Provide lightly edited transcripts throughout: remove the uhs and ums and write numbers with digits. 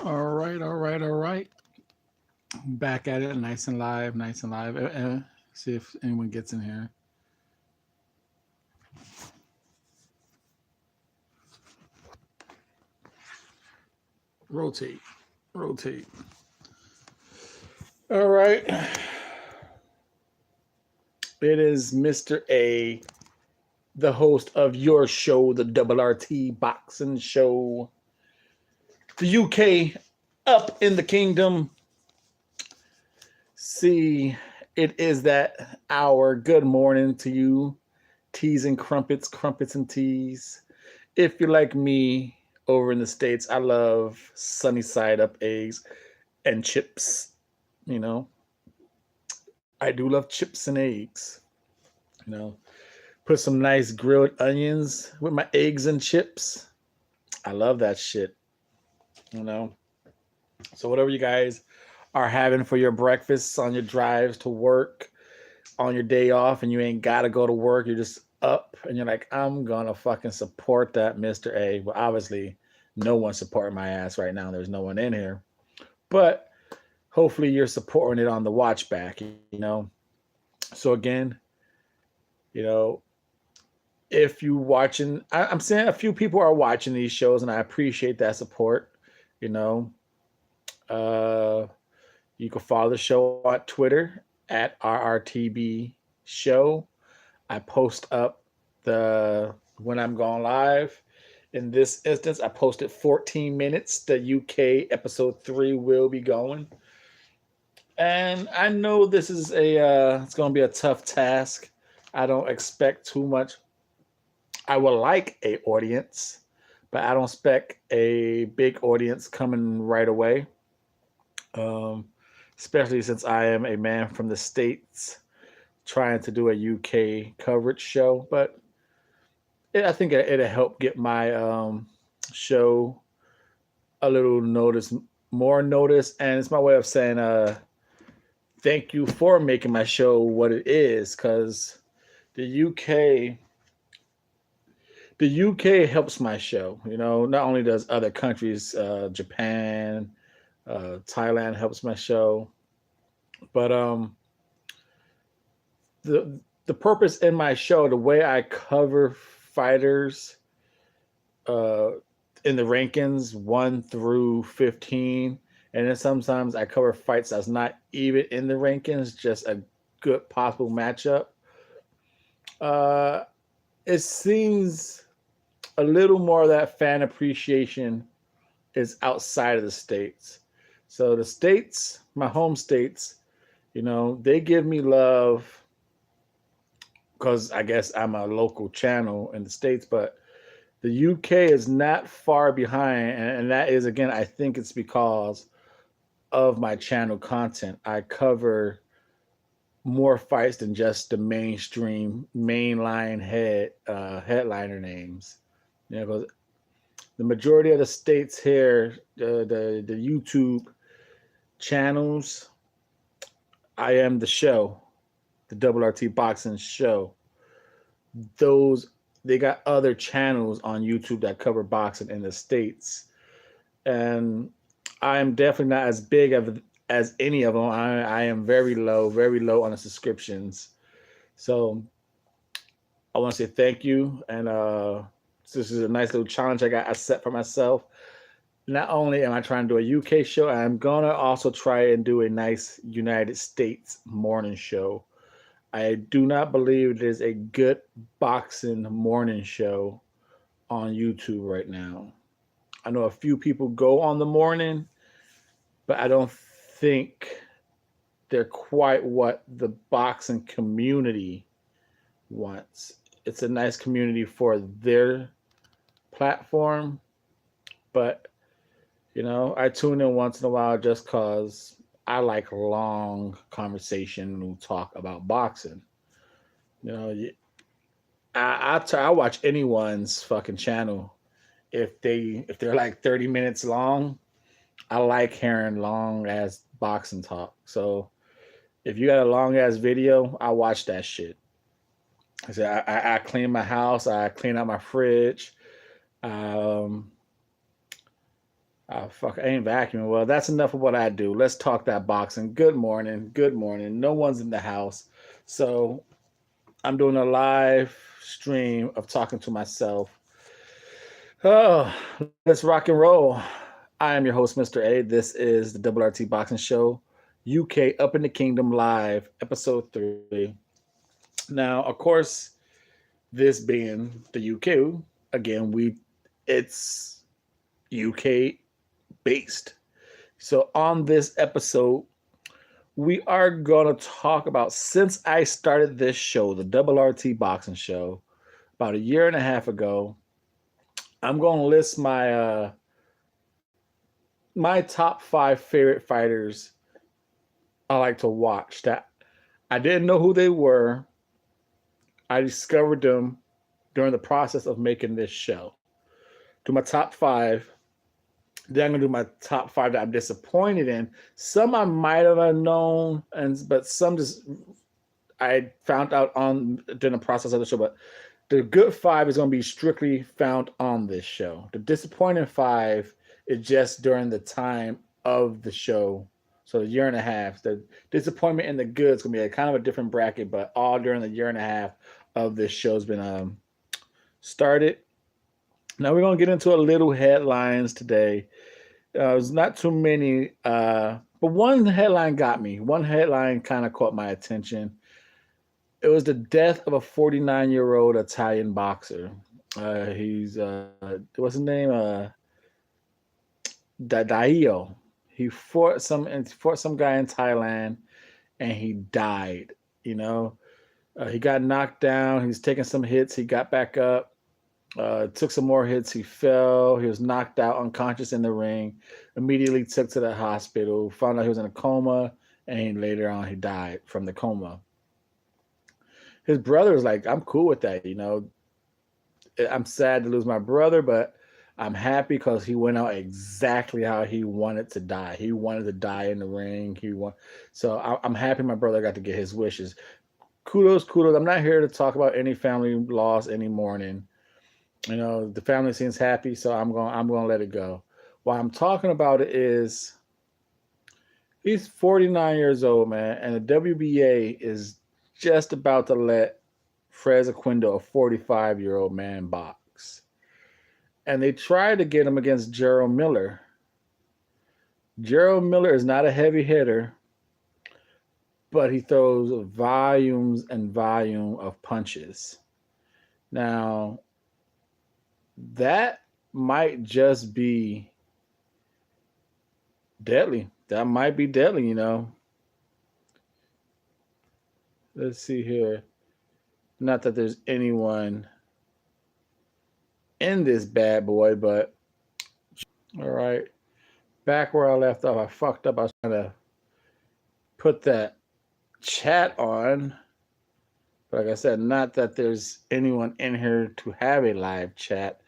All right. Back at it, nice and live, nice and live. See if anyone gets in here. Rotate, rotate. All right. It is Mr. A, the host of your show, the RRT Boxing Show. The UK up in the kingdom. See, it is that hour. Good morning to you, teas and crumpets, crumpets and teas. If you're like me over in the States, I love sunny side up eggs and chips. You know, I do love chips and eggs. You know, put some nice grilled onions with my eggs and chips. I love that shit. You know, so whatever you guys are having for your breakfasts on your drives to work, on your day off, and you ain't gotta go to work, you're just up and you're like, I'm gonna fucking support that Mr. A. Well, obviously, no one's supporting my ass right now. There's no one in here. But hopefully you're supporting it on the watch back, you know. So again, you know, if you watching, I'm saying a few people are watching these shows, and I appreciate that support. You know, uh, you can follow the show on Twitter at RRTB Show. I post up the when I'm going live. In this instance, I posted 14 minutes. The UK episode 3 will be going. And I know this is it's going to be a tough task. I don't expect too much. I would like a audience, but I don't expect a big audience coming right away. Um, Especially since I am a man from the States trying to do a UK coverage show. But I think it'll help get my show a little notice, more notice. And it's my way of saying thank you for making my show what it is, because the UK the UK helps my show. You know, not only does other countries, Japan, Thailand helps my show, but the purpose in my show, the way I cover fighters uh, in the rankings 1 through 15, and then sometimes I cover fights that's not even in the rankings, just a good possible matchup. Uh, it seems a little more of that fan appreciation is outside of the states. So the states, my home states, you know, they give me love because I guess I'm a local channel in the states, but the UK is not far behind, and that is again, I think it's because of my channel content. I cover more fights than just the mainstream mainline headliner names. You know, 'cause the majority of the states here, the YouTube channels, I am the show, the RRT Boxing Show. Those they got other channels on YouTube that cover boxing in the states, and I am definitely not as big as any of them. I am very low on the subscriptions. So I want to say thank you, and this is a nice little challenge I set for myself. Not only am I trying to do a UK show, I'm gonna also try and do a nice United States morning show. I do not believe there's a good boxing morning show on YouTube right now. I know a few people go on the morning, but I don't think they're quite what the boxing community wants. It's a nice community for their platform, but you know, I tune in once in a while just cause I like long conversation and talk about boxing. You know, I watch anyone's fucking channel if they're like 30 minutes long. I like hearing long ass boxing talk. So if you got a long ass video, I watch that shit. I say I clean my house, I clean out my fridge. Um, Oh, fuck, I ain't vacuuming. Well, that's enough of what I do. Let's talk that boxing. Good morning. Good morning. No one's in the house. So I'm doing a live stream of talking to myself. Oh, let's rock and roll. I am your host, Mr. A. This is the RRT Boxing Show, UK Up in the Kingdom Live, episode 3. Now, of course, this being the UK, again, it's UK based. So on this episode, we are going to talk about, since I started this show, the RRT Boxing Show, about a year and a half ago, I'm going to list my top 5 favorite fighters I like to watch that I didn't know who they were. I discovered them during the process of making this show. Do my top 5. Then I'm gonna do my top 5 that I'm disappointed in. Some I might have known, but some just I found out on during the process of the show. But the good 5 is gonna be strictly found on this show. The disappointing 5 is just during the time of the show. So a year and a half. The disappointment and the good is gonna be a kind of a different bracket, but all during the year and a half of this show's been started. Now we're gonna get into a little headlines today. There's not too many, but one headline got me. One headline kind of caught my attention. It was the death of a 49-year-old Italian boxer. He's what's his name? Daio. He fought some guy in Thailand, and he died. You know, he got knocked down. He was taking some hits. He got back up. Took some more hits. He fell. He was knocked out, unconscious in the ring. Immediately took to the hospital. Found out he was in a coma, and later on he died from the coma. His brother was like, "I'm cool with that. You know, I'm sad to lose my brother, but I'm happy because he went out exactly how he wanted to die. He wanted to die in the ring. So I'm happy my brother got to get his wishes. Kudos. I'm not here to talk about any family loss any morning. You know, the family seems happy, so I'm going to let it go. Why I'm talking about it is he's 49 years old, man, and the WBA is just about to let Fred Aquino, a 45-year-old man, box. And they tried to get him against Gerald Miller. Gerald Miller is not a heavy hitter, but he throws volumes and volume of punches. Now, that might just be deadly. That might be deadly, you know. Let's see here. Not that there's anyone in this bad boy, but all right. Back where I left off, I fucked up. I was trying to put that chat on. But like I said, not that there's anyone in here to have a live chat,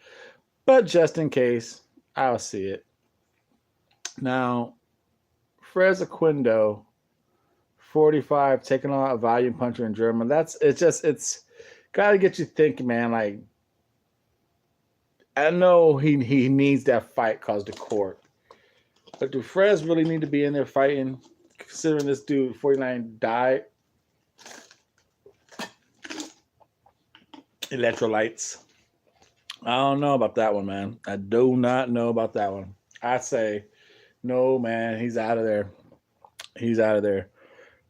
but just in case, I'll see it. Now, Fred Aquino, 45, taking on a volume puncher in German. It's got to get you thinking, man. Like, I know he needs that fight cause the court, but do Freds really need to be in there fighting, considering this dude 49 died? Electrolytes. I don't know about that one, man. I do not know about that one. I say, no, man. He's out of there. He's out of there.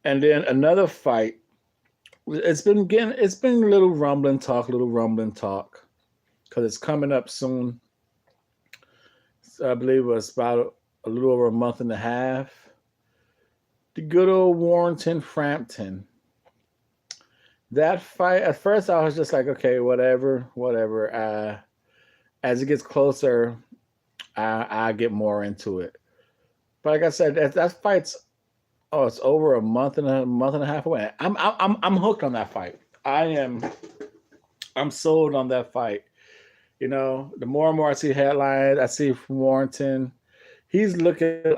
And then another fight. It's been a little rumbling talk, because it's coming up soon. I believe it was about a little over a month and a half. The good old Warrington Frampton. That fight, at first I was just like, okay, whatever. As it gets closer, I get more into it. But like I said, that fight's it's over a month and a half away. I'm hooked on that fight. I'm sold on that fight. You know, the more and more I see headlines, I see from Warrington, he's looking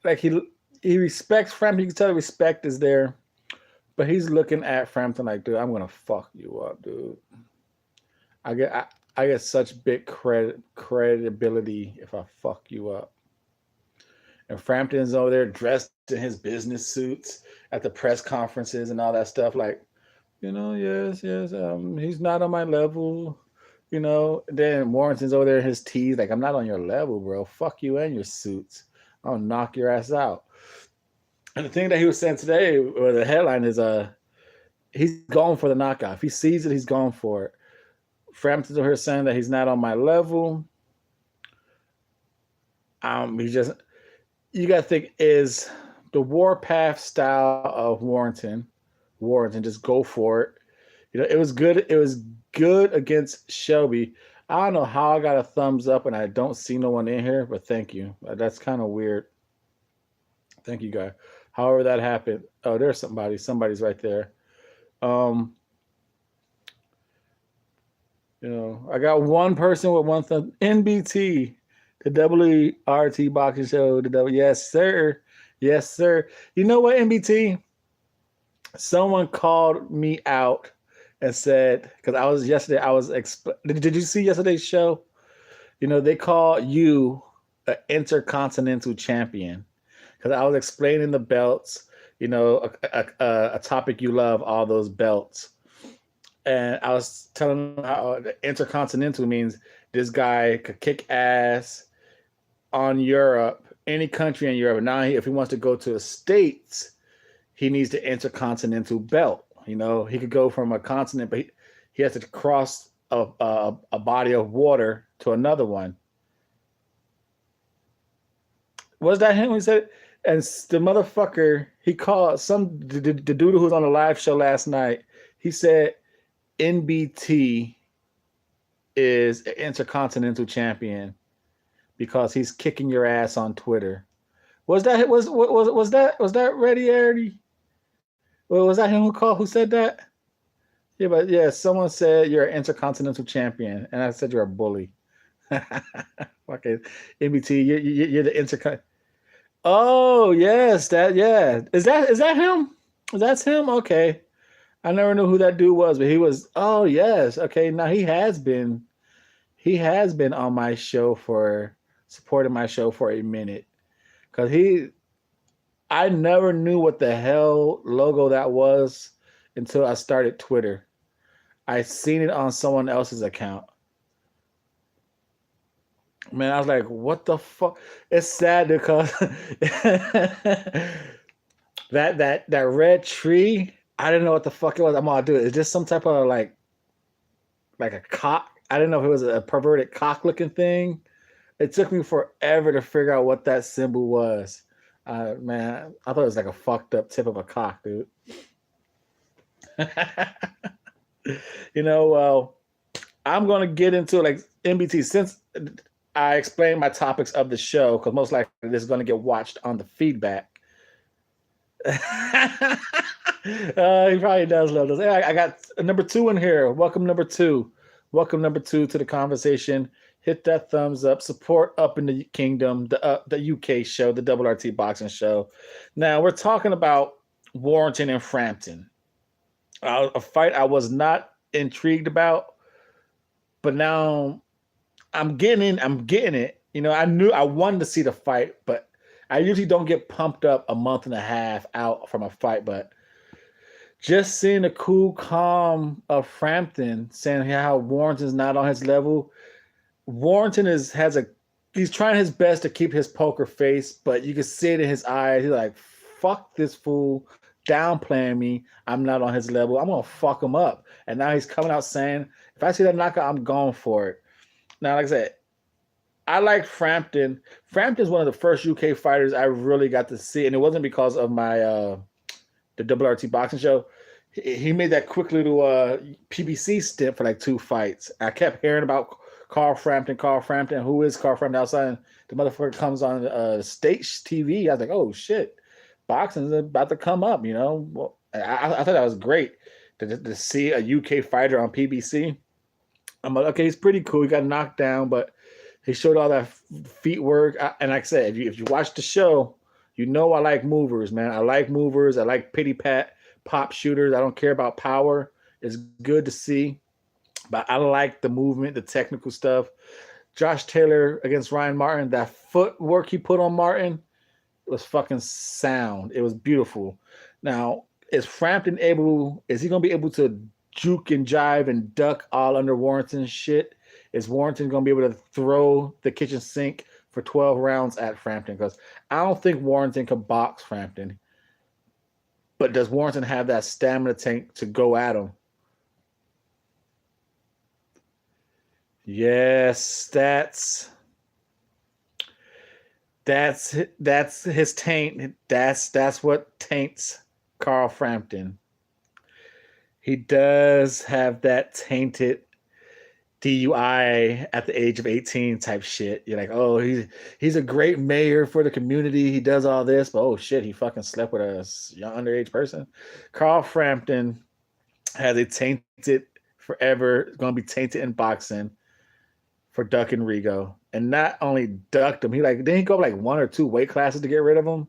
like he respects Frampton. You can tell the respect is there. But he's looking at Frampton like, dude, I'm gonna fuck you up, dude. I get such big credibility if I fuck you up. And Frampton's over there dressed in his business suits at the press conferences and all that stuff. Like, yes, yes, he's not on my level. Then Warrington's over there in his tees. Like, I'm not on your level, bro. Fuck you and your suits. I'll knock your ass out. And the thing that he was saying today, or the headline is, he's going for the knockout. If he sees it, he's going for it. Frampton's over here saying that he's not on my level. He just, you got to think, is the warpath style of Warrington, just go for it. It was good. It was good against Shelby. I don't know how I got a thumbs up and I don't see no one in here, but thank you. That's kind of weird. Thank you, guy. However that happened. Oh, there's somebody. Somebody's right there. I got one person with one thumb. NBT, the RRT boxing show. Yes, sir. Yes, sir. You know what, NBT? Someone called me out and said, because did you see yesterday's show? They call you an intercontinental champion. Because I was explaining the belts, a topic you love, all those belts. And I was telling them how the intercontinental means this guy could kick ass on Europe, any country in Europe. Now, if he wants to go to the States, he needs the intercontinental belt. He could go from a continent, but he has to cross a body of water to another one. Was that him? He said, and the motherfucker, he called the dude who was on the live show last night. He said, NBT is an intercontinental champion because he's kicking your ass on Twitter. Was that Reddy Arity? Well, was that him who said that? Yeah, but yeah, someone said you're an intercontinental champion, and I said you're a bully. Okay, NBT, you're the intercontinental. Oh yes, is that him? That's him. Okay, I never knew who that dude was, but he was. Oh yes, okay. Now he has been on my show supporting my show for a minute, because I never knew what the hell logo that was until I started Twitter. I seen it on someone else's account. Man, I was like, what the fuck? It's sad because that red tree, I didn't know what the fuck it was. I'm gonna do it. It's just some type of like a cock. I didn't know if it was a perverted cock looking thing. It took me forever to figure out what that symbol was. Man, I thought it was like a fucked up tip of a cock, dude. Well, I'm gonna get into like NBT since I explained my topics of the show, because most likely this is going to get watched on the feedback. He probably does love this. Hey, I got number 2 in here. Welcome, number 2. Welcome, number 2, to the conversation. Hit that thumbs up. Support Up in the Kingdom, the UK show, the RRT boxing show. Now, we're talking about Warrington and Frampton. A fight I was not intrigued about, but now I'm getting it. I knew I wanted to see the fight, but I usually don't get pumped up a month and a half out from a fight. But just seeing the cool calm of Frampton saying how Warrington's not on his level. Warrington he's trying his best to keep his poker face, but you can see it in his eyes. He's like, fuck this fool, downplaying me. I'm not on his level. I'm gonna fuck him up. And now he's coming out saying, if I see that knockout, I'm going for it. Now, like I said, I like Frampton. Frampton's one of the first UK fighters I really got to see, and it wasn't because of my the RRT boxing show. He made that quick little PBC stint for like 2 fights. I kept hearing about Carl Frampton. Who is Carl Frampton outside? And the motherfucker comes on state TV. I was like, oh shit, boxing's about to come up. Well, I thought that was great to see a UK fighter on PBC. I'm like, okay, he's pretty cool. He got knocked down, but he showed all that feet work. And like I said, if you watch the show, I like movers, man. I like movers. I like pity pat pop shooters. I don't care about power. It's good to see. But I like the movement, the technical stuff. Josh Taylor against Ryan Martin, that footwork he put on Martin was fucking sound. It was beautiful. Now, is Frampton able? Is he gonna be able to juke and jive and duck all under Warrington's shit? Is Warrington gonna be able to throw the kitchen sink for 12 rounds at Frampton? Because I don't think Warrington could box Frampton. But does Warrington have that stamina tank to go at him? Yes, that's his taint. That's what taints Carl Frampton. He does have that tainted DUI at the age of 18 type shit. You're like, oh, he's a great mayor for the community. He does all this, but oh shit, he fucking slept with a young underage person. Carl Frampton has a tainted forever. It's going to be tainted in boxing for ducking Rigo, and not only ducked him, then he go up like 1 or 2 weight classes to get rid of him.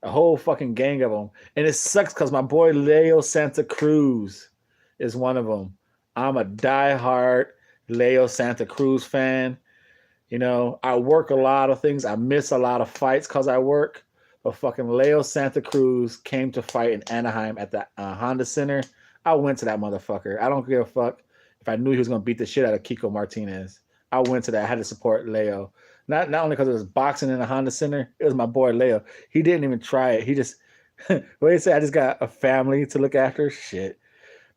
A whole fucking gang of them, and it sucks because my boy Leo Santa Cruz is one of them. I'm a diehard Leo Santa Cruz fan. You know, I work a lot of things. I miss a lot of fights because I work. But fucking Leo Santa Cruz came to fight in Anaheim at the Honda Center. I went to that motherfucker. I don't give a fuck if I knew he was going to beat the shit out of Kiko Martinez. I went to that. I had to support Leo. Not only because it was boxing in the Honda Center, it was my boy Leo. He didn't even try it. He just, what do you say? I just got a family to look after. Shit.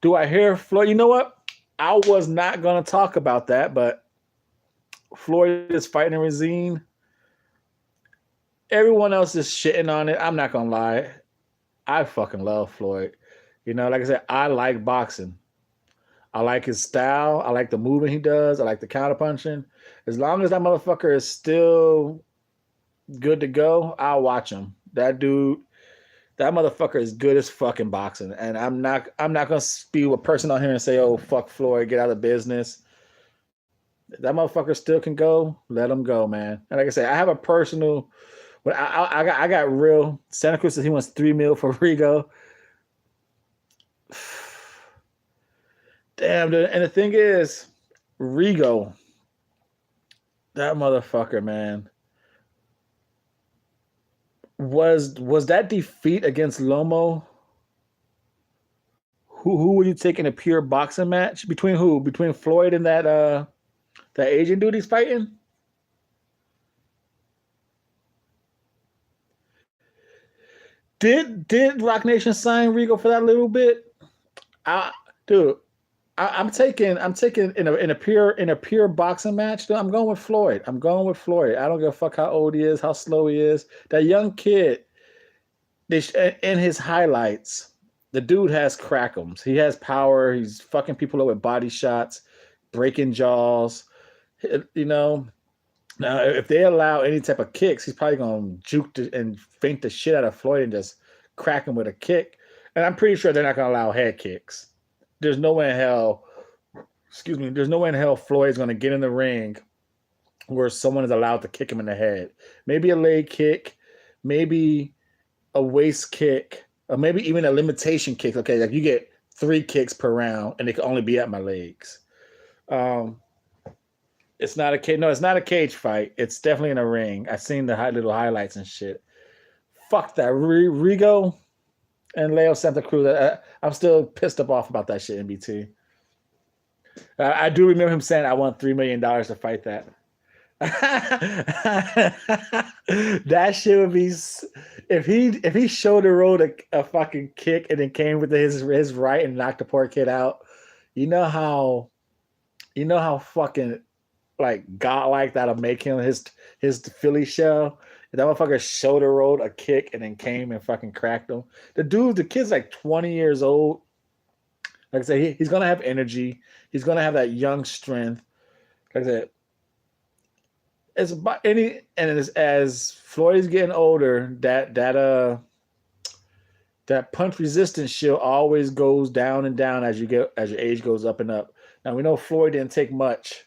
Do I hear Floyd? You know what? I was not going to talk about that, but Floyd is fighting Razine. Everyone else is shitting on it. I'm not going to lie. I fucking love Floyd. You know, like I said, I like boxing. I like his style. I like the movement he does. I like the counterpunching. As long as that motherfucker is still good to go, I'll watch him. That dude, that motherfucker is good as fucking boxing. And I'm not gonna be a person on here and say, oh, fuck Floyd, get out of business. That motherfucker still can go. Let him go, man. And like I said, I have a personal. But I got real. Santa Cruz says he wants $3 million for Rigo. Damn, dude. And the thing is, Rigo, that motherfucker, man. Was that defeat against Lomo? Who would you take in a pure boxing match? Between who? Between Floyd and that Asian dude he's fighting? Did Rock Nation sign Rigo for that little bit? Dude, I'm taking in a pure boxing match. Dude, I'm going with Floyd. I don't give a fuck how old he is, how slow he is. That young kid, in his highlights, the dude has crackums. He has power. He's fucking people up with body shots, breaking jaws. You know. Now, if they allow any type of kicks, he's probably going to juke and feint the shit out of Floyd and just crack him with a kick. And I'm pretty sure they're not going to allow head kicks. There's no way in hell, Floyd's going to get in the ring where someone is allowed to kick him in the head. Maybe a leg kick, maybe a waist kick, or maybe even a limitation kick. Okay, like you get 3 kicks per round, and they can only be at my legs. It's not a cage. No, it's not a cage fight. It's definitely in a ring. I've seen the little highlights and shit. Fuck that. Rigo and Leo Santa Cruz. I'm still pissed off about that shit, NBT. I do remember him saying, I want $3 million to fight that. That shit would be if he showed the road a fucking kick and then came with his right and knocked the poor kid out. You know how fucking like godlike that'll make him his Philly shell. That motherfucker shoulder rolled a kick and then came and fucking cracked him. The kid's like 20 years old. Like I said, he's gonna have energy. He's gonna have that young strength. Like I said, it's about as Floyd's getting older, that punch resistance shield always goes down and down as your age goes up and up. Now we know Floyd didn't take much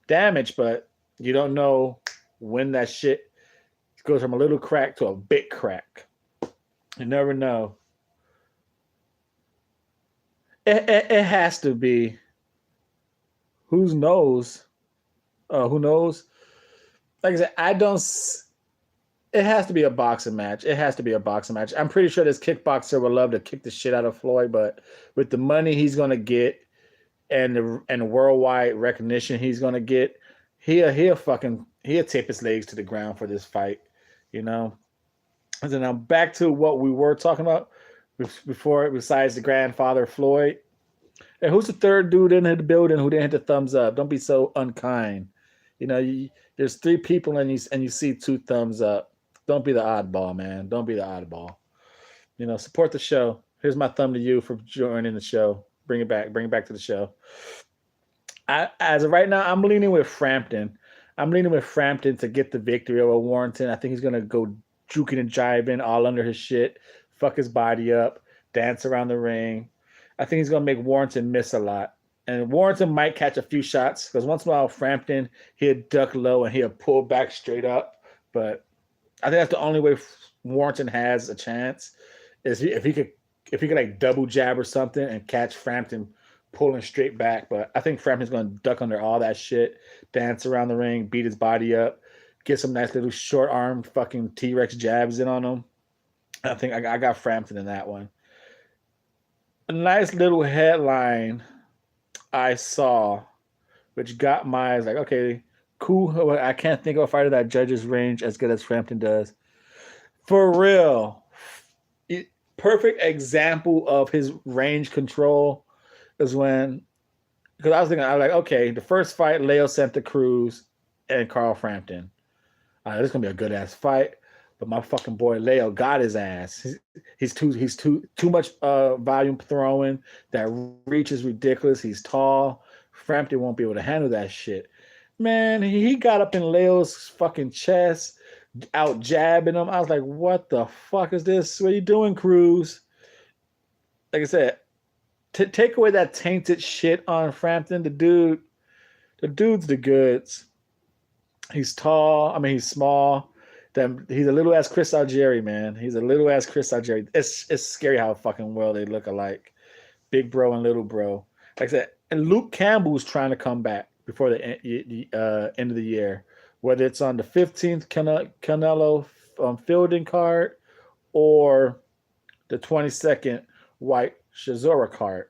damage, but you don't know when that shit goes from a little crack to a big crack. You never know. It has to be. who knows? Who knows? Like I said, I don't. It has to be a boxing match. It has to be a boxing match. I'm pretty sure this kickboxer would love to kick the shit out of Floyd, but with the money he's gonna get and the worldwide recognition he's gonna get, he'll tape his legs to the ground for this fight, you know. And then now back to what we were talking about before, besides the grandfather Floyd. And who's the third dude in the building who didn't hit the thumbs up? Don't be so unkind. You know, there's three people and you see two thumbs up. Don't be the oddball, man. Don't be the oddball. You know, support the show. Here's my thumb to you for joining the show. Bring it back. Bring it back to the show. As of right now, I'm leaning with Frampton. I'm leaning with Frampton to get the victory over Warrington. I think he's gonna go juking and jiving all under his shit, fuck his body up, dance around the ring. I think he's gonna make Warrington miss a lot. And Warrington might catch a few shots because once in a while Frampton he'll duck low and he'll pull back straight up. But I think that's the only way Warrington has a chance is if he could like double jab or something and catch Frampton pulling straight back. But I think Frampton's going to duck under all that shit, dance around the ring, beat his body up, get some nice little short arm fucking T-Rex jabs in on him. I think I got Frampton in that one. A nice little headline I saw, which got my like, okay, cool. I can't think of a fighter that judges range as good as Frampton does. For real. Perfect example of his range control is when, because I was thinking, I was like, okay, the first fight, Leo Santa Cruz and Carl Frampton. This is gonna be a good ass fight, but my fucking boy Leo got his ass. He's too much volume throwing. That reach is ridiculous. He's tall. Frampton won't be able to handle that shit. Man, he got up in Leo's fucking chest, out jabbing him. I was like, what the fuck is this? What are you doing, Cruz? Like I said, take away that tainted shit on Frampton. The dude's the goods. He's tall. I mean, he's small. He's a little ass Chris Algieri, man. He's a little ass Chris Algieri. It's scary how fucking well they look alike. Big bro and little bro. Like I said, and Luke Campbell's trying to come back before the end of the year. Whether it's on the 15th Canelo Fielding card or the 22nd White Shazora card.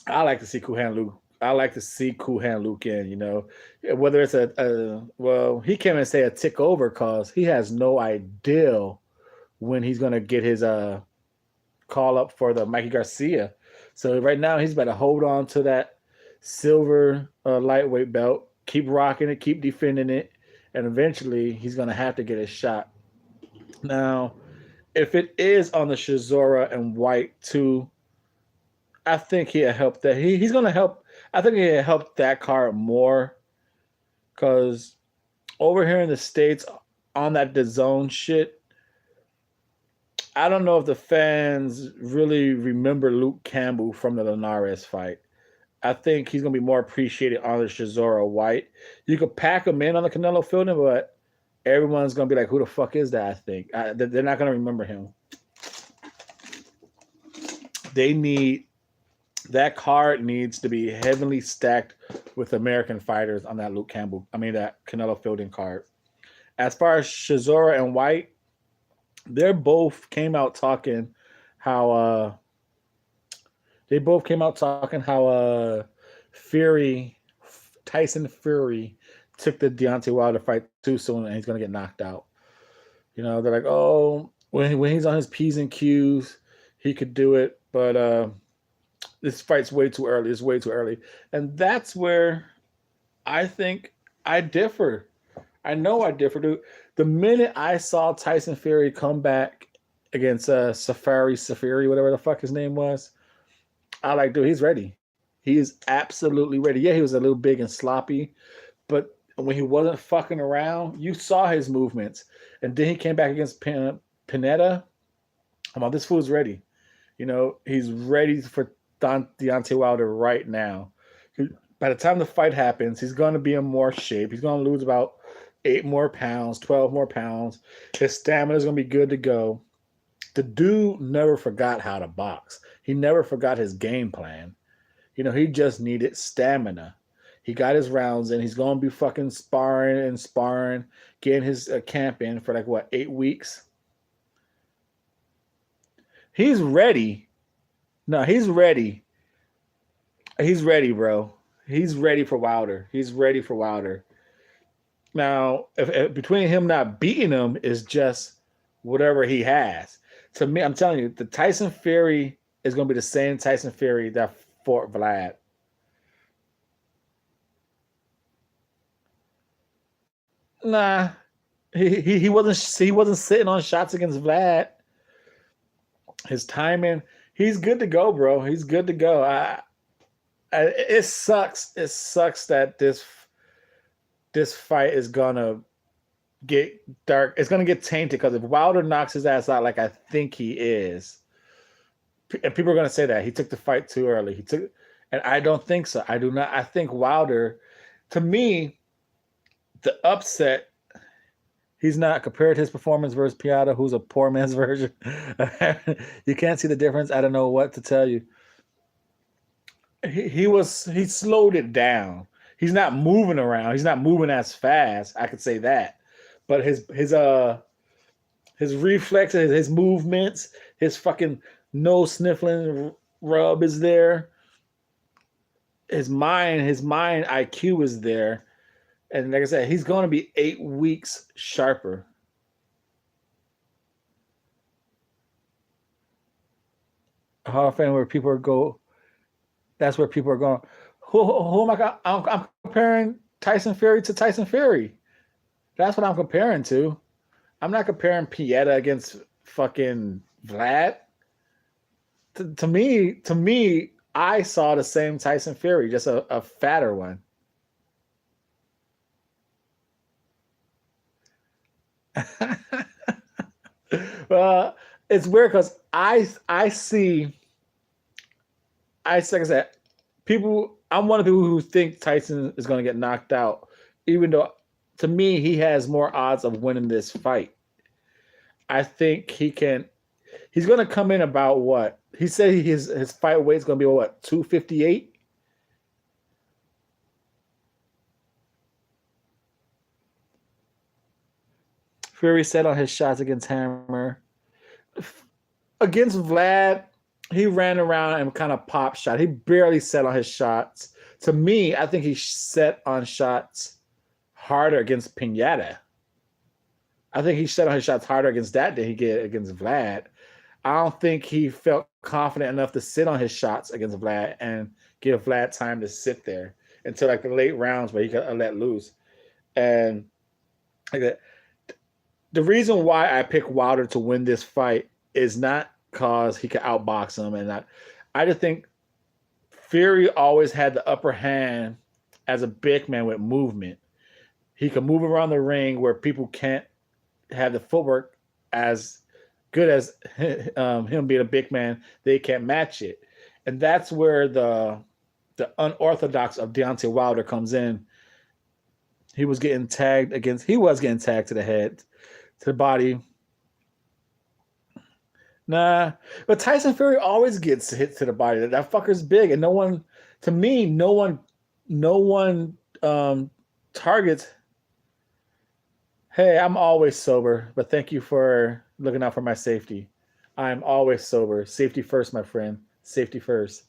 I like to see Kuhan Luke. I like to see Kuhan Luke in, you know. Whether it's well, he can't even say a tick over because he has no idea when he's going to get his call up for the Mikey Garcia. So right now he's better hold on to that silver lightweight belt, keep rocking it, keep defending it, and eventually he's going to have to get a shot. Now, if it is on the Shazora and White too, I think he'll help that. He's going to help. I think he'll help that card more because over here in the States on that DAZN shit, I don't know if the fans really remember Luke Campbell from the Linares fight. I think he's going to be more appreciated on the Shazora White. You could pack him in on the Canelo Fielding, but everyone's going to be like, who the fuck is that, I think? They're not going to remember him. That card needs to be heavily stacked with American fighters on that that Canelo Fielding card. As far as Shazora and White, they both came out talking how Tyson Fury took the Deontay Wilder fight too soon and he's going to get knocked out. You know, they're like, oh, when he's on his P's and Q's, he could do it, but this fight's way too early. It's way too early. And that's where I think I differ. I know I differ, dude. The minute I saw Tyson Fury come back against Safari, whatever the fuck his name was, I like, dude, he's ready. He is absolutely ready. Yeah, he was a little big and sloppy, but when he wasn't fucking around, you saw his movements. And then he came back against Pineda. Come on, this fool's ready. You know, he's ready for Deontay Wilder right now. By the time the fight happens, he's going to be in more shape. He's going to lose about 8 more pounds, 12 more pounds. His stamina is going to be good to go. The dude never forgot how to box. He never forgot his game plan. He just needed stamina. He got his rounds in. He's going to be fucking sparring and sparring, getting his camp in for like what, 8 weeks. He's ready. No, he's ready. He's ready, bro. He's ready for Wilder. He's ready for Wilder. Now, if between him not beating him is just whatever he has. To me, I'm telling you, the Tyson Fury is going to be the same Tyson Fury that fought Vlad. Nah, he wasn't sitting on shots against Vlad. His timing, he's good to go, bro. He's good to go. It sucks. It sucks that this fight is gonna get dark. It's gonna get tainted because if Wilder knocks his ass out like I think he is, and people are gonna say that he took the fight too early. And I don't think so. I do not. I think Wilder, to me, the upset. He's not compared his performance versus Piata, who's a poor man's version. You can't see the difference. I don't know what to tell you. He slowed it down. He's not moving around. He's not moving as fast. I could say that, but his reflexes, his movements, his fucking nose sniffling rub is there. His mind IQ is there, and like I said, he's going to be 8 weeks sharper. Hall of Fame where people are go. That's where people are going. Who am I? I'm comparing Tyson Fury to Tyson Fury. That's what I'm comparing to. I'm not comparing Pieta against fucking Vlad. To me, I saw the same Tyson Fury, just a fatter one. Well, it's weird because I see like I said, people. I'm one of the people who think Tyson is going to get knocked out, even though to me he has more odds of winning this fight. I think he can. He's going to come in about what he said. His fight weight is going to be what, 258. Fury set on his shots against Hammer. Against Vlad, he ran around and kind of pop shot. He barely set on his shots. To me, I think he set on shots harder against Pinata. I think he set on his shots harder against that than he did against Vlad. I don't think he felt confident enough to sit on his shots against Vlad and give Vlad time to sit there until like the late rounds where he could let loose. And like that, the reason why I picked Wilder to win this fight is not because he could outbox him and not. I just think Fury always had the upper hand as a big man with movement. He could move around the ring where people can't have the footwork as good as him being a big man. They can't match it, and that's where the unorthodox of Deontay Wilder comes in. He was getting tagged against. He was getting tagged to the head, to the body. Nah, but Tyson Fury always gets hit to the body. That fucker's big, and no one, to me, no one targets. Hey, I'm always sober, but thank you for looking out for my safety. I'm always sober. Safety first, my friend. Safety first.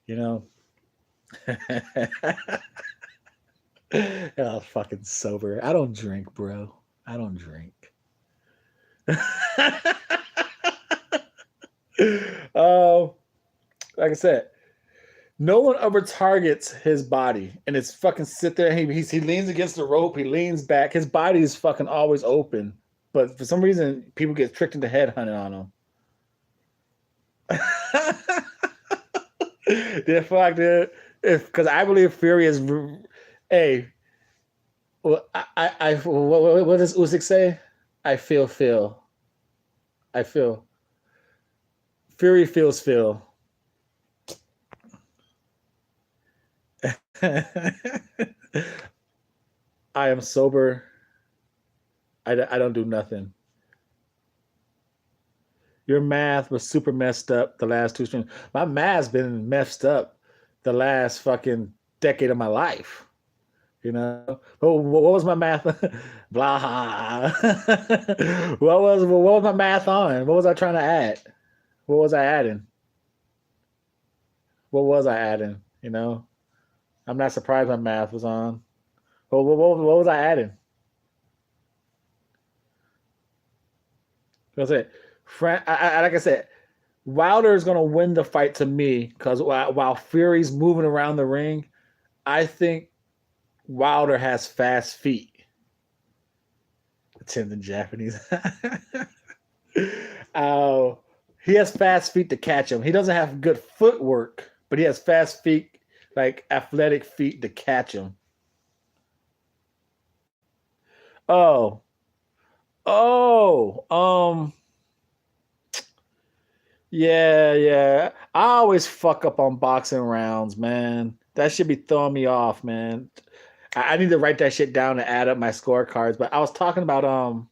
You know. Oh, fucking sober. I don't drink, bro. I don't drink. Oh, like I said, no one ever targets his body, and it's fucking sit there. He leans against the rope. He leans back. His body is fucking always open, but for some reason, people get tricked into headhunting on him. The fact that if because I believe Fury is, hey, well, what does Usyk say? I feel. I feel. Fury feels Phil. I am sober. I don't do nothing. Your math was super messed up the last two streams. My math's been messed up the last fucking decade of my life. You know, what was my math? Blah. What was my math on? What was I trying to add? What was I adding? What was I adding? You know, I'm not surprised my math was on. What was I adding? That's it. Like I said, Wilder is gonna win the fight to me because while Fury's moving around the ring, I think Wilder has fast feet. Attempting Japanese. uh, he has fast feet to catch him. He doesn't have good footwork, but he has fast feet, like athletic feet to catch him. Oh, oh, yeah. I always fuck up on boxing rounds, man. That should be throwing me off, man. I need to write that shit down and add up my scorecards. But I was talking about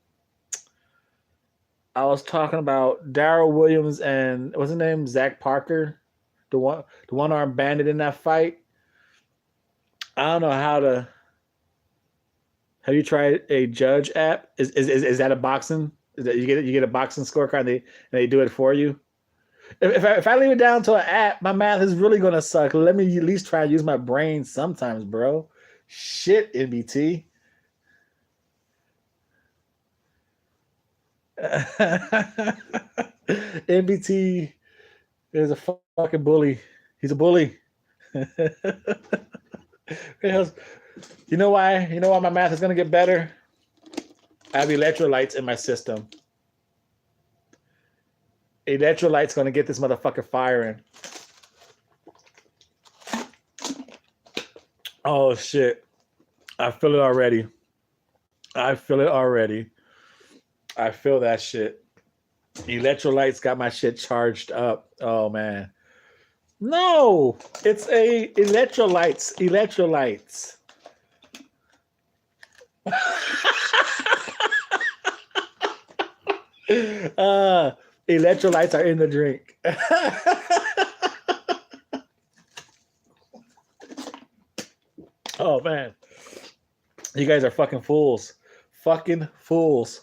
Darryl Williams and what's his name? Zach Parker, the one armed bandit in that fight. I don't know how to. Have you tried a judge app? Is that a boxing? Is that you get a boxing scorecard and they do it for you? If I leave it down to an app, my math is really gonna suck. Let me at least try to use my brain sometimes, bro. Shit, NBT. NBT is a fucking bully. He's a bully. You know why? You know why my math is gonna get better? I have electrolytes in my system. Electrolytes gonna get this motherfucker firing. Oh shit! I feel it already. I feel it already. I feel that shit. Electrolytes got my shit charged up. Oh man. No, it's a electrolytes. Electrolytes. Electrolytes are in the drink. Oh man, you guys are fucking fools. Fucking fools.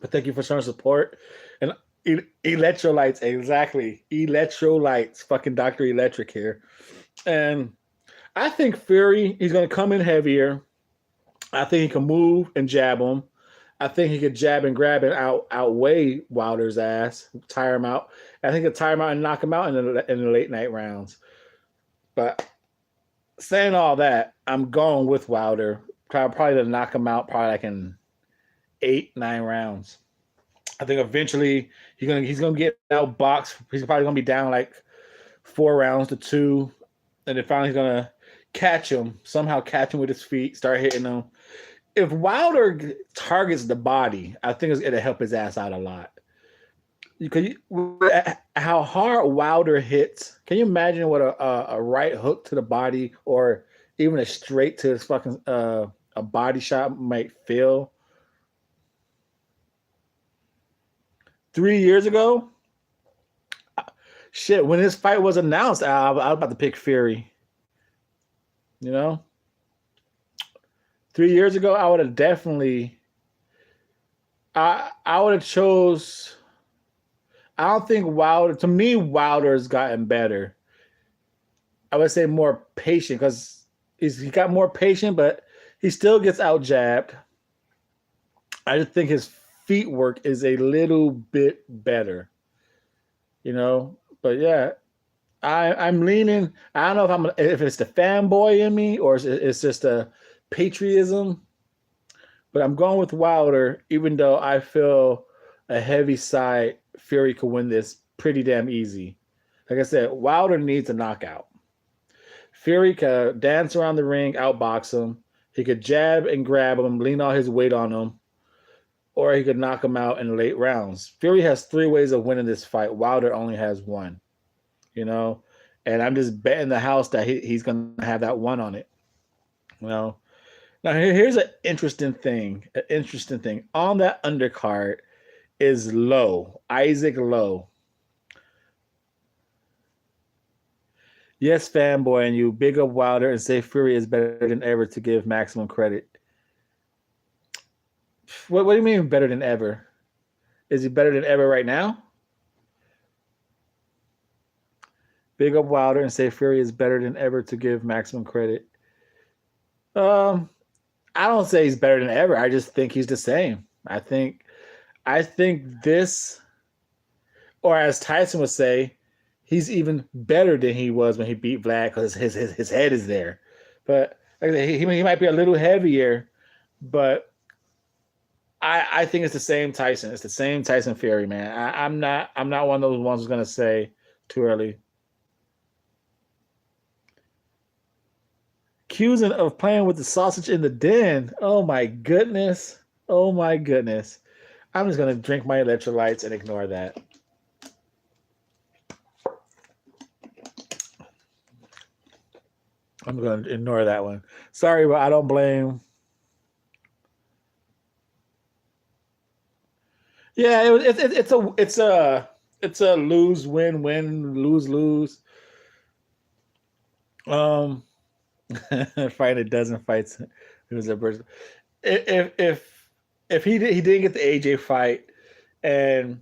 But thank you for showing support. And electrolytes, exactly. Electrolytes. Fucking Dr. Electric here. And I think Fury, he's going to come in heavier. I think he can move and jab him. I think he could jab and grab and outweigh Wilder's ass, tire him out. I think he'll tire him out and knock him out in the late night rounds. But saying all that, I'm going with Wilder. Probably to knock him out probably like in 8-9 rounds. I think eventually he's gonna get outboxed. He's probably gonna be down like 4 rounds to 2, and then finally he's gonna somehow catch him with his feet, start hitting him. If Wilder targets the body, I think it'll help his ass out a lot. How hard Wilder hits. Can you imagine what a right hook to the body or even a straight to his fucking a body shot might feel? 3 years ago, shit, when this fight was announced, I was about to pick Fury. You know? 3 years ago, I would have definitely I would have chose. I don't think Wilder, to me, Wilder's gotten better. I would say more patient because he got more patient, but he still gets out jabbed. I just think his feet work is a little bit better, you know. But yeah, I'm leaning. I don't know if it's the fanboy in me or it's just a patriotism, but I'm going with Wilder, even though I feel a heavy side Fury could win this pretty damn easy. Like I said, Wilder needs a knockout. Fury could dance around the ring, outbox him. He could jab and grab him, lean all his weight on him, or he could knock him out in the late rounds. Fury has 3 ways of winning this fight. Wilder only has 1, you know? And I'm just betting the house that he's going to have that 1 on it. You know? Now, here's an interesting thing. On that undercard is Lowe, Isaac Lowe. Yes, fanboy, and you big up Wilder and say Fury is better than ever to give maximum credit. What do you mean better than ever? Is he better than ever right now? Big up Wilder and say Fury is better than ever to give maximum credit. Um, I don't say he's better than ever. I just think he's the same. I think this, or as Tyson would say, he's even better than he was when he beat Vlad because his head is there. But like he might be a little heavier, but I think it's the same Tyson. It's the same Tyson Fury, man. I'm not one of those ones who's gonna say too early. Accusing of playing with the sausage in the den. Oh my goodness. Oh my goodness. I'm just gonna drink my electrolytes and ignore that. I'm gonna ignore that one. Sorry, but I don't blame. Yeah, it's a lose win win lose lose. Um, fight a dozen fights. It was a person. If he didn't get the AJ fight, and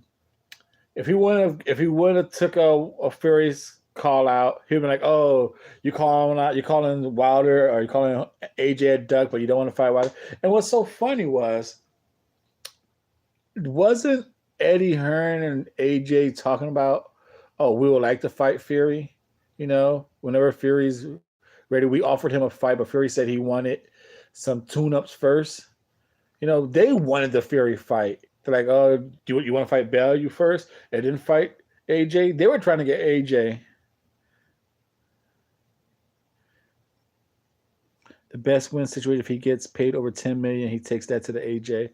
if he would have took a Fury's call out, he'd be like, oh, you calling out, you calling Wilder or you calling AJ a duck, but you don't want to fight Wilder. And what's so funny wasn't Eddie Hearn and AJ talking about, oh, we would like to fight Fury, whenever Fury's ready. We offered him a fight, but Fury said he wanted some tune-ups first. They wanted the Fury fight. They're like, oh, do you want to fight Bell you first? They didn't fight AJ. They were trying to get AJ. The best win situation if he gets paid over 10 million, he takes that to the AJ.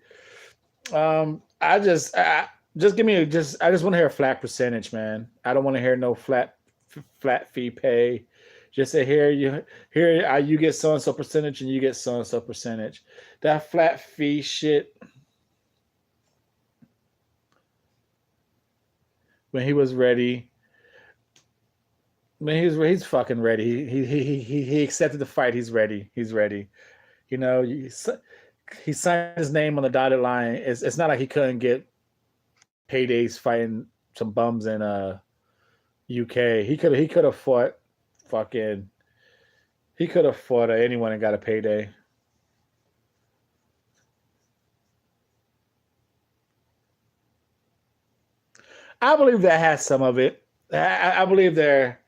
Just give me I just want to hear a flat percentage, man. I don't want to hear no flat fee pay. Just say you get so and so percentage and you get so and so percentage. That flat fee shit. When he was ready, he's fucking ready. He accepted the fight. He's ready. He's ready. He signed his name on the dotted line. It's not like he couldn't get paydays fighting some bums in UK. He could have fought fucking he could have fought anyone and got a payday. I believe that has some of it. I believe they're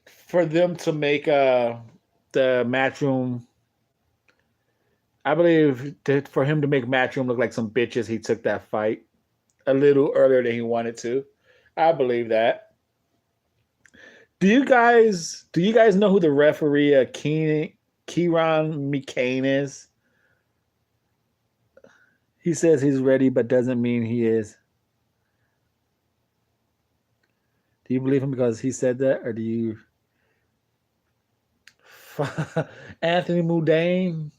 for them to make the matchroom. I believe that for him to make matchroom look like some bitches, he took that fight a little earlier than he wanted to. I believe that. Do you guys know who the referee Kieran McCain is? He says he's ready, but doesn't mean he is. Do you believe him because he said that, or do you? Anthony Bourdain.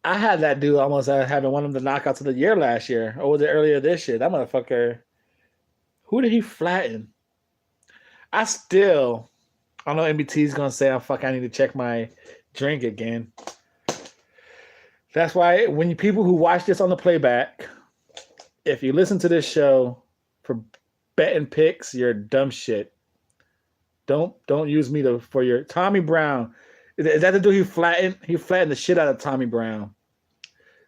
I had that dude almost having one of the knockouts of the year last year, or was it earlier this year? That motherfucker. Who did he flatten? I know MBT is gonna say, "Oh fuck, I need to check my drink again." That's why when people who watch this on the playback, if you listen to this show for betting picks, you're dumb shit. Don't use me for your Tommy Brown. Is that the dude he flattened? He flattened the shit out of Tommy Brown.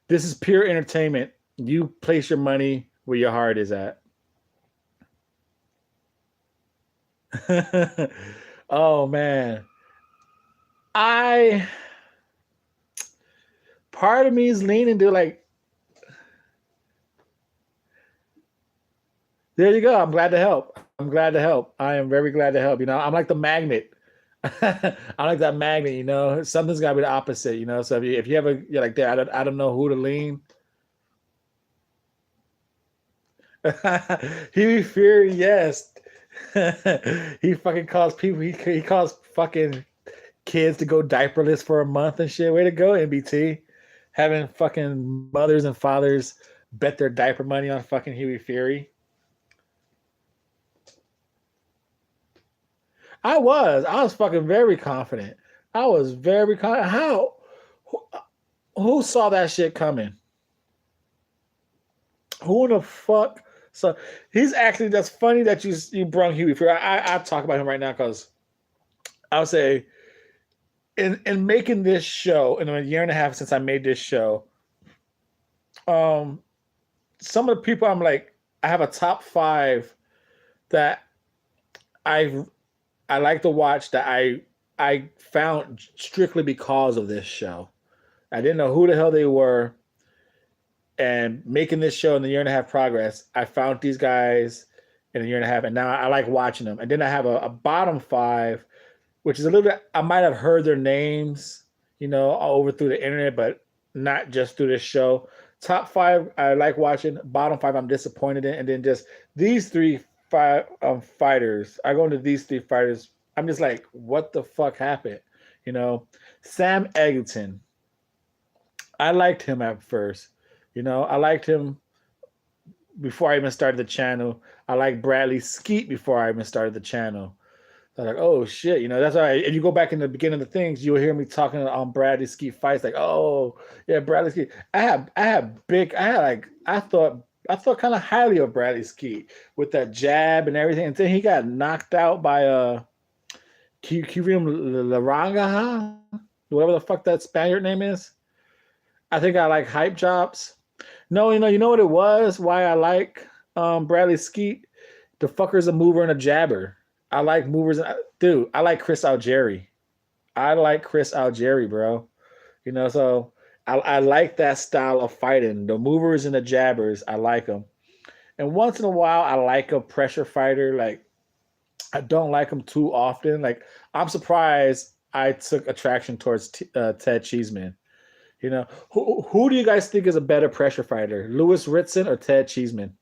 This is pure entertainment. You place your money where your heart is at. Oh man. I Part of me is leaning to like, there you go. I'm glad to help. I'm glad to help. I am very glad to help. I'm like the magnet. I'm like that magnet, Something's gotta be the opposite, So if you ever you're like that, I don't know who to lean. He fear, yes. He fucking calls people. He calls fucking kids to go diaperless for a month and shit. Way to go, MBT. Having fucking mothers and fathers bet their diaper money on fucking Huey Fury. I was fucking very confident. I was very confident. How? Who, who saw that shit coming? Who the fuck? So he's actually. That's funny that you brung Huey. I talk about him right now because I would say in making this show in a year and a half since I made this show, um, some of the people I'm like, I have a top five that I I like to watch that I found strictly because of this show. I didn't know who the hell they were, and making this show in the year and a half progress, I found these guys in a year and a half, and now I like watching them. And then I have a bottom five, which is a little bit. I might have heard their names, over through the internet, but not just through this show. Top five, I like watching. Bottom five, I'm disappointed in, and then just these fighters. I go into these three fighters. I'm just like, what the fuck happened? Sam Egerton. I liked him at first. I liked him before I even started the channel. I liked Bradley Skeet before I even started the channel. I was like, oh shit, that's why. If you go back in the beginning of the things, you'll hear me talking on Bradley Skeet fights. Like, oh yeah, Bradley Skeet. I thought kind of highly of Bradley Skeet with that jab and everything. And then he got knocked out by Kirim Laranga, whatever the fuck that Spaniard name is. I think I like hype jobs. No, you know what it was? Why I like Bradley Skeet? The fucker's a mover and a jabber. I like movers. Dude, I like Chris Algieri. I like Chris Algieri, bro. So I like that style of fighting. The movers and the jabbers, I like them. And once in a while, I like a pressure fighter. Like, I don't like them too often. Like, I'm surprised I took attraction towards Ted Cheeseman. Who do you guys think is a better pressure fighter, Louis Ritson or Ted Cheeseman?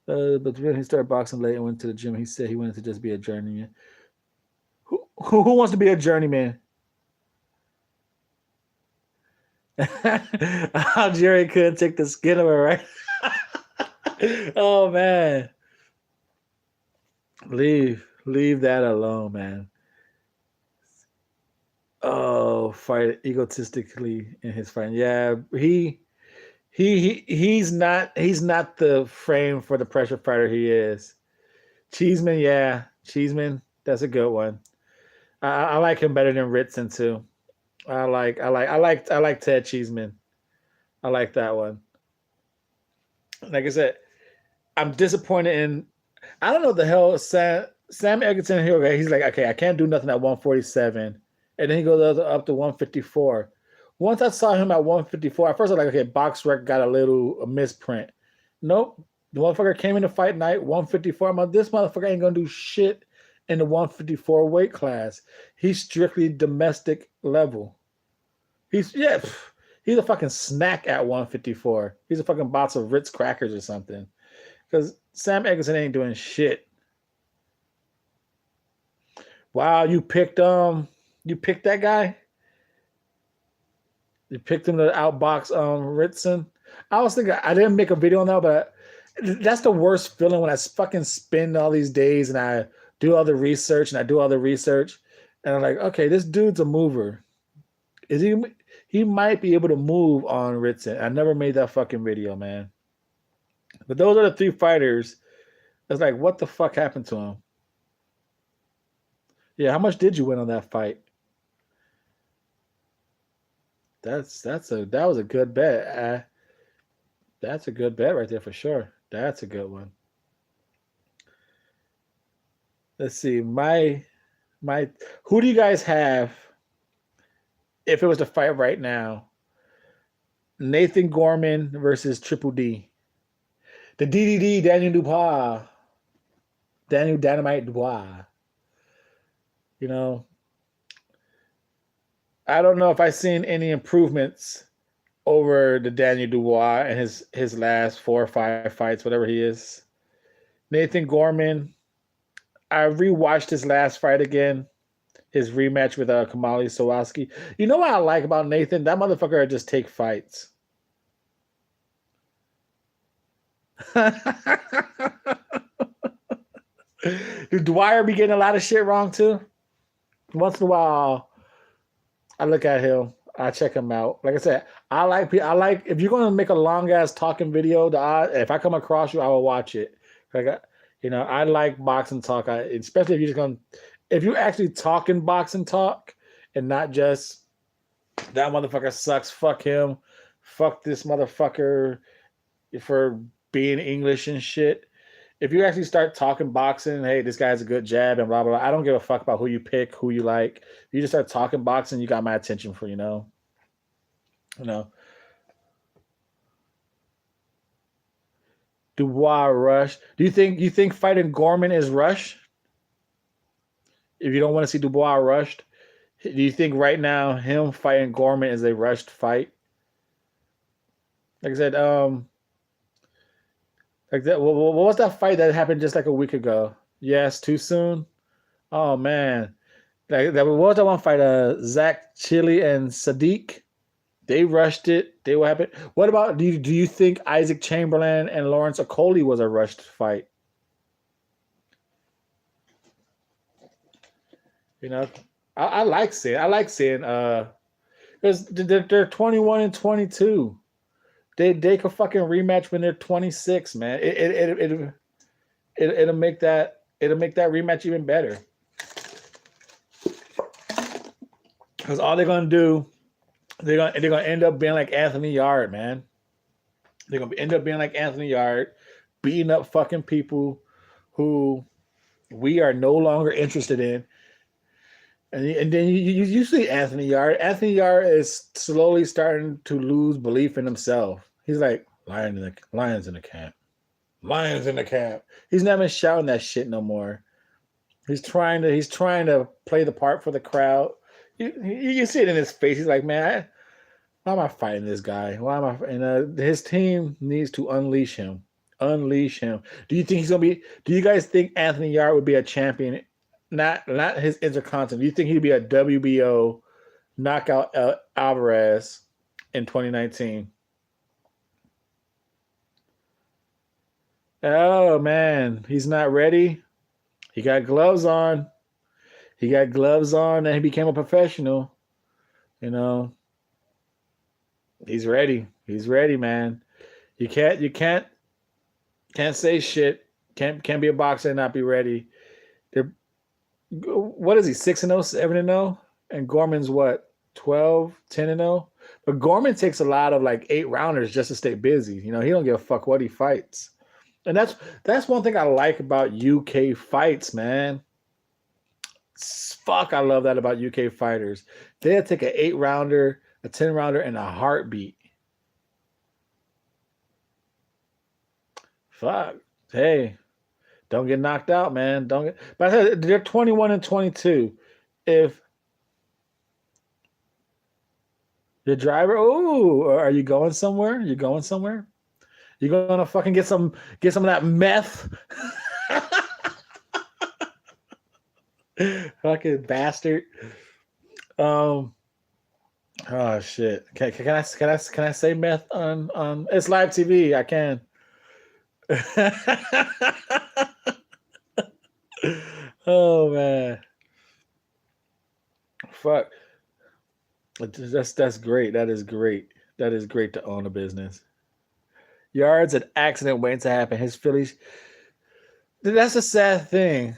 But when he started boxing late and went to the gym, he said he wanted to just be a journeyman. Who wants to be a journeyman? Jerry couldn't take the skin away, right? Oh man, leave that alone, man. Oh, fight egotistically in his fight. Yeah, he's not the frame for the pressure fighter he is. Cheeseman, yeah, Cheeseman, that's a good one. I like him better than Ritson too. I like Ted Cheeseman. I like that one. Like I said, I'm disappointed in. I don't know what the hell Sam Egerton here. Okay, he's like, okay, I can't do nothing at 147, and then he goes up to 154. Once I saw him at 154, at first I was like, okay, box rec got a misprint. Nope, the motherfucker came in the fight night 154. I'm like, this motherfucker ain't gonna do shit in the 154 weight class. He's strictly domestic level. He's a fucking snack at 154. He's a fucking box of Ritz crackers or something. Because Sam Egerton ain't doing shit. Wow, you picked that guy? You picked him to outbox Ritson? I was thinking I didn't make a video on that, but that's the worst feeling when I fucking spend all these days and I do all the research and I'm like, okay, this dude's a mover. He might be able to move on Ritson. I never made that fucking video, man. But those are the three fighters. It's like, what the fuck happened to him? Yeah, how much did you win on that fight? That was a good bet. That's a good bet right there for sure. That's a good one. Let's see. My who do you guys have if it was to fight right now? Nathan Gorman versus Triple D. The DDD, Daniel Dubois. Daniel Dynamite Dubois. I don't know if I've seen any improvements over the Daniel Dubois and his last 4 or 5 fights, whatever he is. Nathan Gorman, I rewatched his last fight again, his rematch with Kamali Sawowski. You know what I like about Nathan? That motherfucker just take fights. Did Dwyer be getting a lot of shit wrong too? Once in a while, I look at him. I check him out. Like I said, I like if you're gonna make a long ass talking video. If I come across you, I will watch it. Like I like boxing talk. Especially if you're just gonna if you actually talking boxing talk and not just that motherfucker sucks. Fuck him. Fuck this motherfucker for being English and shit. If you actually start talking boxing, hey, this guy's a good jab and blah blah blah. I don't give a fuck about who you pick, who you like. If you just start talking boxing, you got my attention for you know. Dubois rush. Do you think fighting Gorman is rush? If you don't want to see Dubois rushed, do you think right now him fighting Gorman is a rushed fight? Like I said, like that. What was that fight that happened just like a week ago? Yes, too soon. Oh man, like that. What was that one fight? Zach Chili and Sadiq. They rushed it. They what happened? What about do you think Isaac Chamberlain and Lawrence Okoli was a rushed fight? You know, I like seeing because they're 21 and 22. They could fucking rematch when they're 26, man. It'll make that rematch even better. Because all they're gonna do, they're gonna end up being like Anthony Yard, man. They're gonna end up being like Anthony Yard, beating up fucking people who we are no longer interested in. And then you see Anthony Yard. Anthony Yard is slowly starting to lose belief in himself. He's like lions in the camp, lions in the camp. He's not even shouting that shit no more. He's trying to play the part for the crowd. You see it in his face. He's like, man, why am I fighting this guy? Why am I? And his team needs to unleash him. Unleash him. Do you think he's gonna be? Do you guys think Anthony Yard would be a champion? Not his intercontinental. Do you think he'd be a WBO knockout Alvarez in 2019? Oh man, he's not ready. He got gloves on. He got gloves on, and he became a professional. You know, he's ready. He's ready, man. You can't say shit. Can't be a boxer and not be ready. They're what is he 6-0, 7-0, and Gorman's what 12, 10-0. But Gorman takes a lot of like 8 rounders just to stay busy. He don't give a fuck what he fights, and that's one thing I like about UK fights, man. Fuck, I love that about UK fighters. They'll take an 8 rounder, a 10 rounder, in a heartbeat. Fuck, hey, don't get knocked out, man. Don't get. But I said they're 21 and 22. If the driver, oh, are you going somewhere? You going somewhere? You gonna fucking get some of that meth? Fucking bastard. Um. Oh shit. Can I say meth on? It's live TV. I can. Oh man. Fuck. That's great. That is great. That is great to own a business. Yards an accident waiting to happen. His Phillies. That's a sad thing.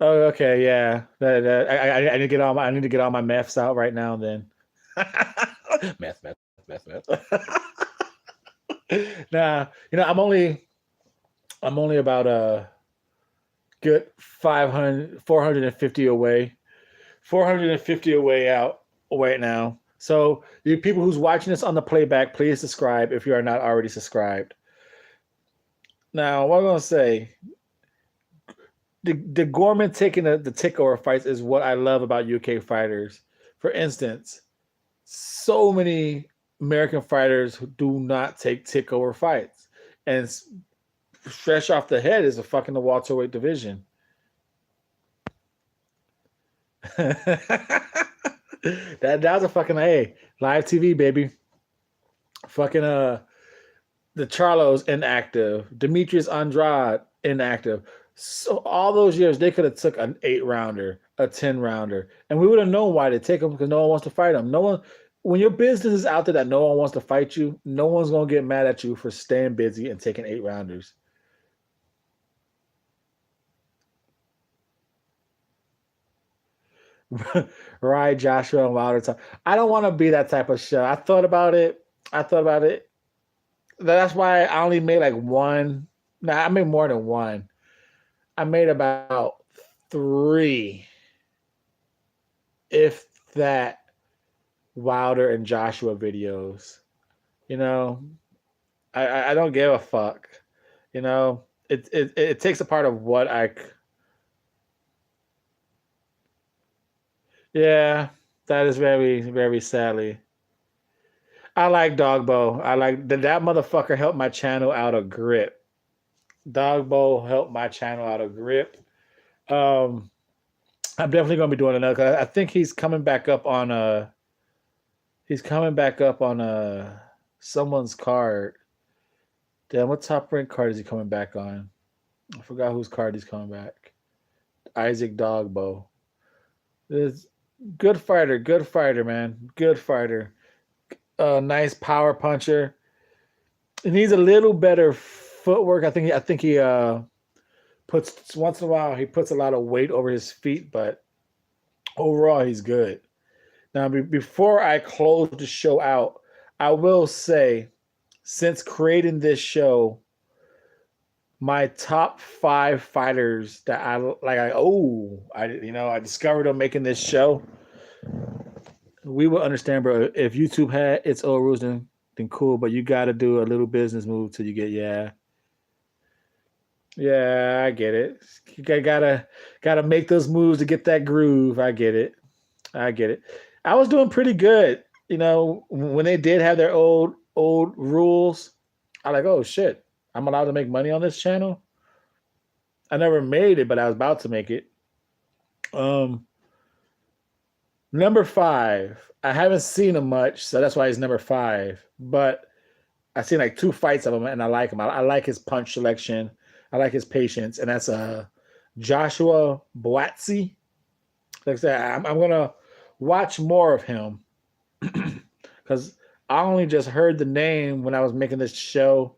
Oh, okay, yeah. I need to get all my meths out right now. Then meth. Nah, I'm only about a good 500, 450 away, 450 away out right now. So you people who's watching this on the playback, please subscribe if you are not already subscribed. Now, what I'm gonna say, the Gorman taking the takeover fights is what I love about UK fighters. For instance, so many American fighters who do not take takeover fights, and fresh off the head is a fucking the welterweight division. that was a fucking live TV, baby. Fucking the Charlos inactive, Demetrius Andrade inactive. So all those years they could have took an 8 rounder, a 10 rounder, and we would have known why they take them because no one wants to fight them. No one, when your business is out there that no one wants to fight you, no one's gonna get mad at you for staying busy and taking 8 rounders. Right, Joshua and Wilder time. I don't want to be that type of show. I thought about it. I thought about it. That's why I only made like one. Nah, I made more than one. I made about three, if that, Wilder and Joshua videos. You know, I don't give a fuck. You know, it takes a part of what I. Yeah, that is very very sadly. I like Dogbo. I like that motherfucker helped my channel out of grip. Dogbo helped my channel out of grip. Um, I'm definitely gonna be doing another. 'Cause I think he's coming back up on he's coming back up on someone's card. Damn, what top rank card is he coming back on? I forgot whose card he's coming back. Isaac Dogbo. This good fighter, man. Good fighter. Nice power puncher. He needs a little better footwork. I think he puts once in a while he puts a lot of weight over his feet, but overall he's good. Now, before I close the show out, I will say, since creating this show, my top 5 fighters that I like, I discovered them making this show. We will understand, bro. If YouTube had its own rules, then cool. But you got to do a little business move till you get, yeah, yeah, I get it. You gotta make those moves to get that groove. I get it. I get it. I was doing pretty good. You know, when they did have their old rules, I like, oh shit, I'm allowed to make money on this channel. I never made it, but I was about to make it. Um, Number 5. I haven't seen him much, so that's why he's number 5. But I've seen like 2 fights of him, and I like him. I like his punch selection. I like his patience, and that's Joshua Boatzy. Like I said, I'm gonna watch more of him because I only just heard the name when I was making this show.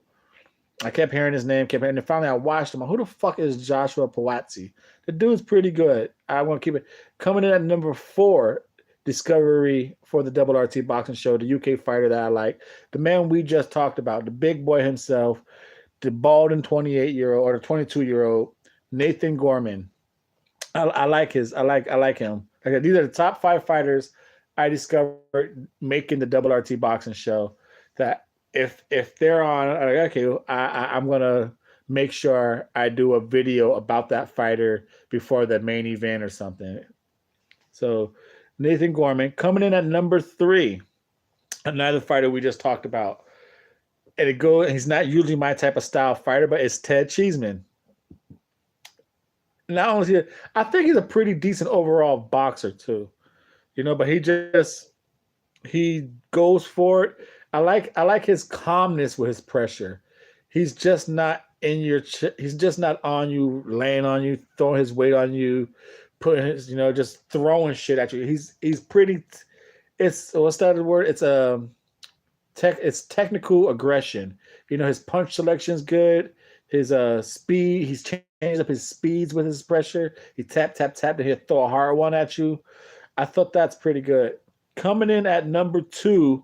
I kept hearing his name, kept hearing, and finally I watched him. Who the fuck is Joshua Pawatsi? The dude's pretty good. I want to keep it coming in at number 4. Discovery for the Double RT Boxing Show, the UK fighter that I like, the man we just talked about, the big boy himself, the balding 28-year-old or the 22-year-old Nathan Gorman. I like I like him. Okay, these are the top 5 fighters I discovered making the Double RT Boxing Show. That if they're on, okay, I'm gonna make sure I do a video about that fighter before the main event or something. So Nathan Gorman coming in at number 3, another fighter we just talked about. And he's not usually my type of style fighter, but it's Ted Cheeseman. Not only I think he's a pretty decent overall boxer too. But he goes for it. I like his calmness with his pressure. He's just not he's just not on you, laying on you, throwing his weight on you, putting his, just throwing shit at you. He's pretty. It's what's that word? It's technical aggression. His punch selection's good. His speed. He's changed up his speeds with his pressure. He tap tap tap, and he'll throw a hard one at you. I thought that's pretty good. Coming in at number 2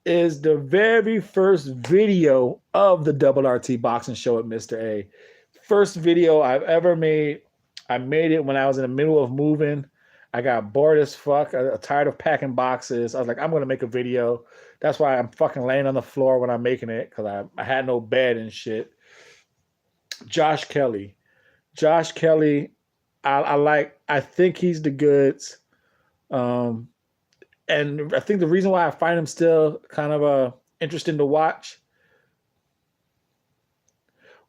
is the very first video of the Double RT Boxing Show at Mr.A. First video I've ever made. I made it when I was in the middle of moving. I got bored as fuck. I was tired of packing boxes. I was like, I'm going to make a video. That's why I'm fucking laying on the floor when I'm making it, because I had no bed and shit. Josh Kelly. Josh Kelly, I think he's the goods. And I think the reason why I find him still kind of interesting to watch.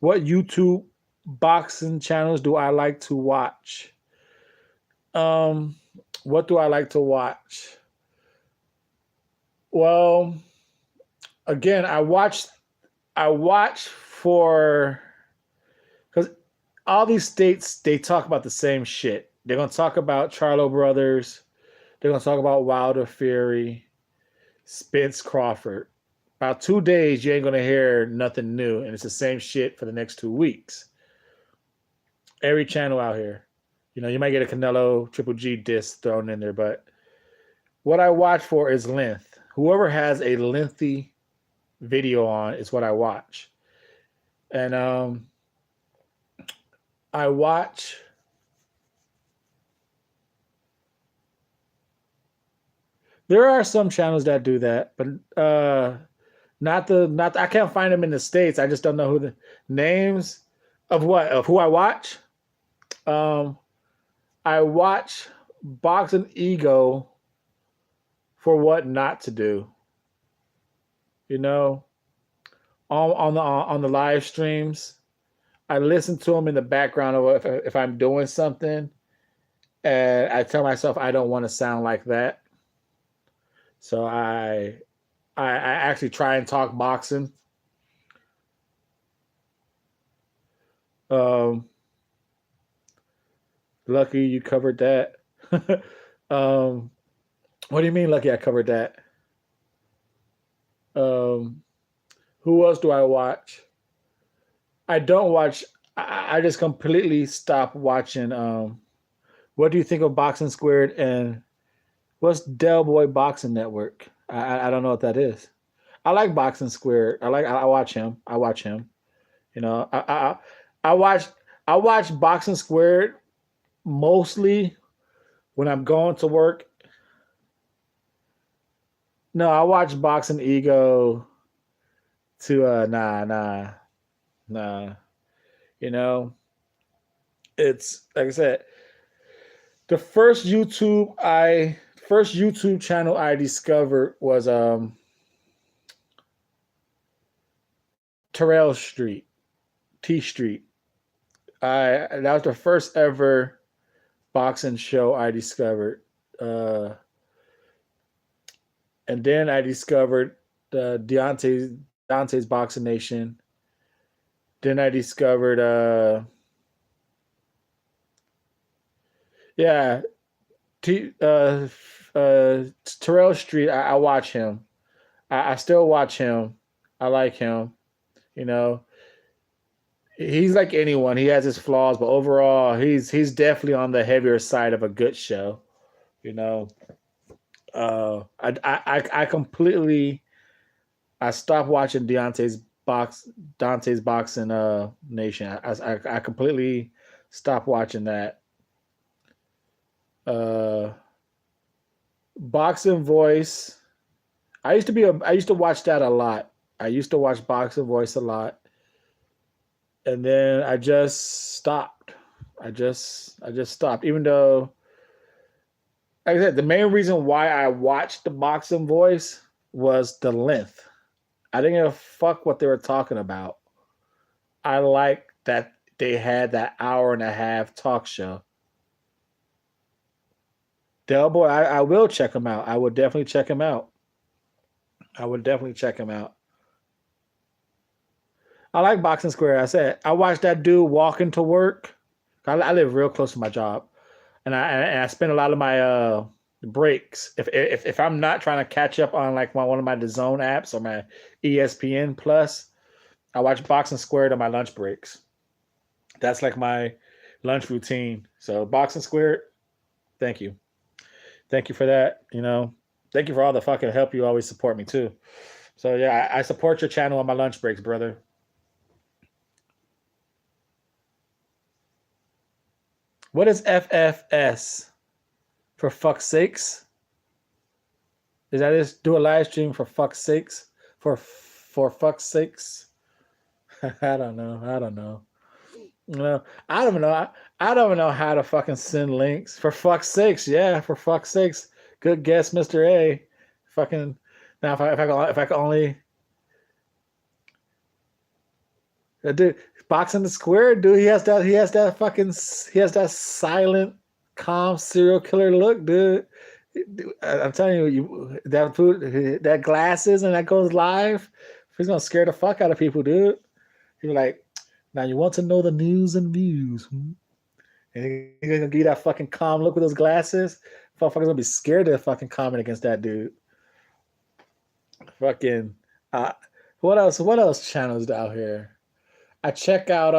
What YouTube boxing channels do I like to watch? What do I like to watch? Well, again, I watch for because all these states they talk about the same shit. They're gonna talk about Charlo Brothers. They're gonna talk about Wilder Fury, Spence Crawford. About 2 days, you ain't gonna hear nothing new, and it's the same shit for the next 2 weeks. Every channel out here, you might get a Canelo Triple G disc thrown in there, but what I watch for is length. Whoever has a lengthy video on is what I watch, and I watch. There are some channels that do that, but not. I can't find them in the states. I just don't know who the names of who I watch. Um, I watch Boxing Ego for what not to do. You know, on the live streams, I listen to them in the background of if I'm doing something, and I tell myself I don't want to sound like that. So I actually try and talk boxing. Um, Lucky you covered that. um, what do you mean, Lucky? I covered that. Um, who else do I watch? I don't watch. I just completely stopped watching. What do you think of Boxing Squared and what's Del Boy Boxing Network? I don't know what that is. I like Boxing Squared. I watch him. I watch him. You know, I watch I watch Boxing Squared mostly when I'm going to work. No, I watch Boxing Ego to nah. You know, it's like I said, the first YouTube channel I discovered was Terrell Street, T Street. That was the first ever boxing show I discovered. And then I discovered Dante's Boxing Nation. Then I discovered yeah, T, Terrell Street. I watch him. I still watch him. I like him. You know, he's like anyone. He has his flaws, but overall, he's definitely on the heavier side of a good show. You know, I completely I stopped watching Dante's Boxing Nation. I completely stopped watching that. Uh, Boxing Voice. I used to watch that a lot. I used to watch Boxing Voice a lot, and then I just stopped. I just stopped. Even though, like I said, the main reason why I watched the Boxing Voice was the length. I didn't give a fuck what they were talking about. I like that they had that hour and a half talk show. Del Boy, I will check him out. I would definitely check him out. I would definitely check him out. I like Boxing Square. I said I watched that dude walking to work. I live real close to my job, and I spend a lot of my breaks. If I'm not trying to catch up on like one of my DAZN apps or my ESPN Plus, I watch Boxing Squared on my lunch breaks. That's like my lunch routine. So Boxing Squared, thank you. Thank you for that. Thank you for all the fucking help you always support me too. So yeah, I support your channel on my lunch breaks, brother. What is FFS? For fuck's sakes? Is that just do a live stream for fuck's sakes? For fuck's sakes? I don't know. I don't know. No, I don't know. I don't know how to fucking send links. For fuck's sakes, yeah. For fuck's sakes, good guess, Mr.A. Fucking now, if I could only, dude, Boxing the Square, dude. He has that silent, calm serial killer look, dude. I'm telling you, that glasses and that goes live, he's gonna scare the fuck out of people, dude. He's like, now you want to know the news and views, and he's gonna give you that fucking calm look with those glasses. Motherfuckers gonna be scared to fucking comment against that dude. Fucking, uh, what else? What else channels out here? I check out.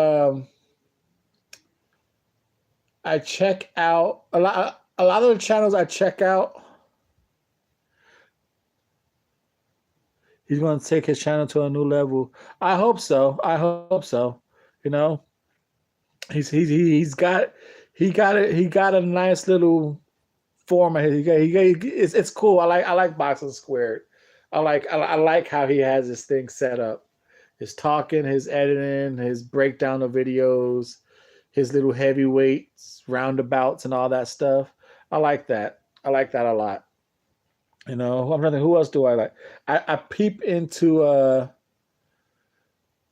I check out a lot. A lot of the channels I check out. He's going to take his channel to a new level. I hope so. I hope so. You know, he's got he got a nice little format. It's cool. I like boxing squared. I like how he has this thing set up. His talking, his editing, his breakdown of videos, his little heavyweights, roundabouts, and all that stuff. I like that. I like that a lot. You know, I'm trying to think, who else do I like? I peep into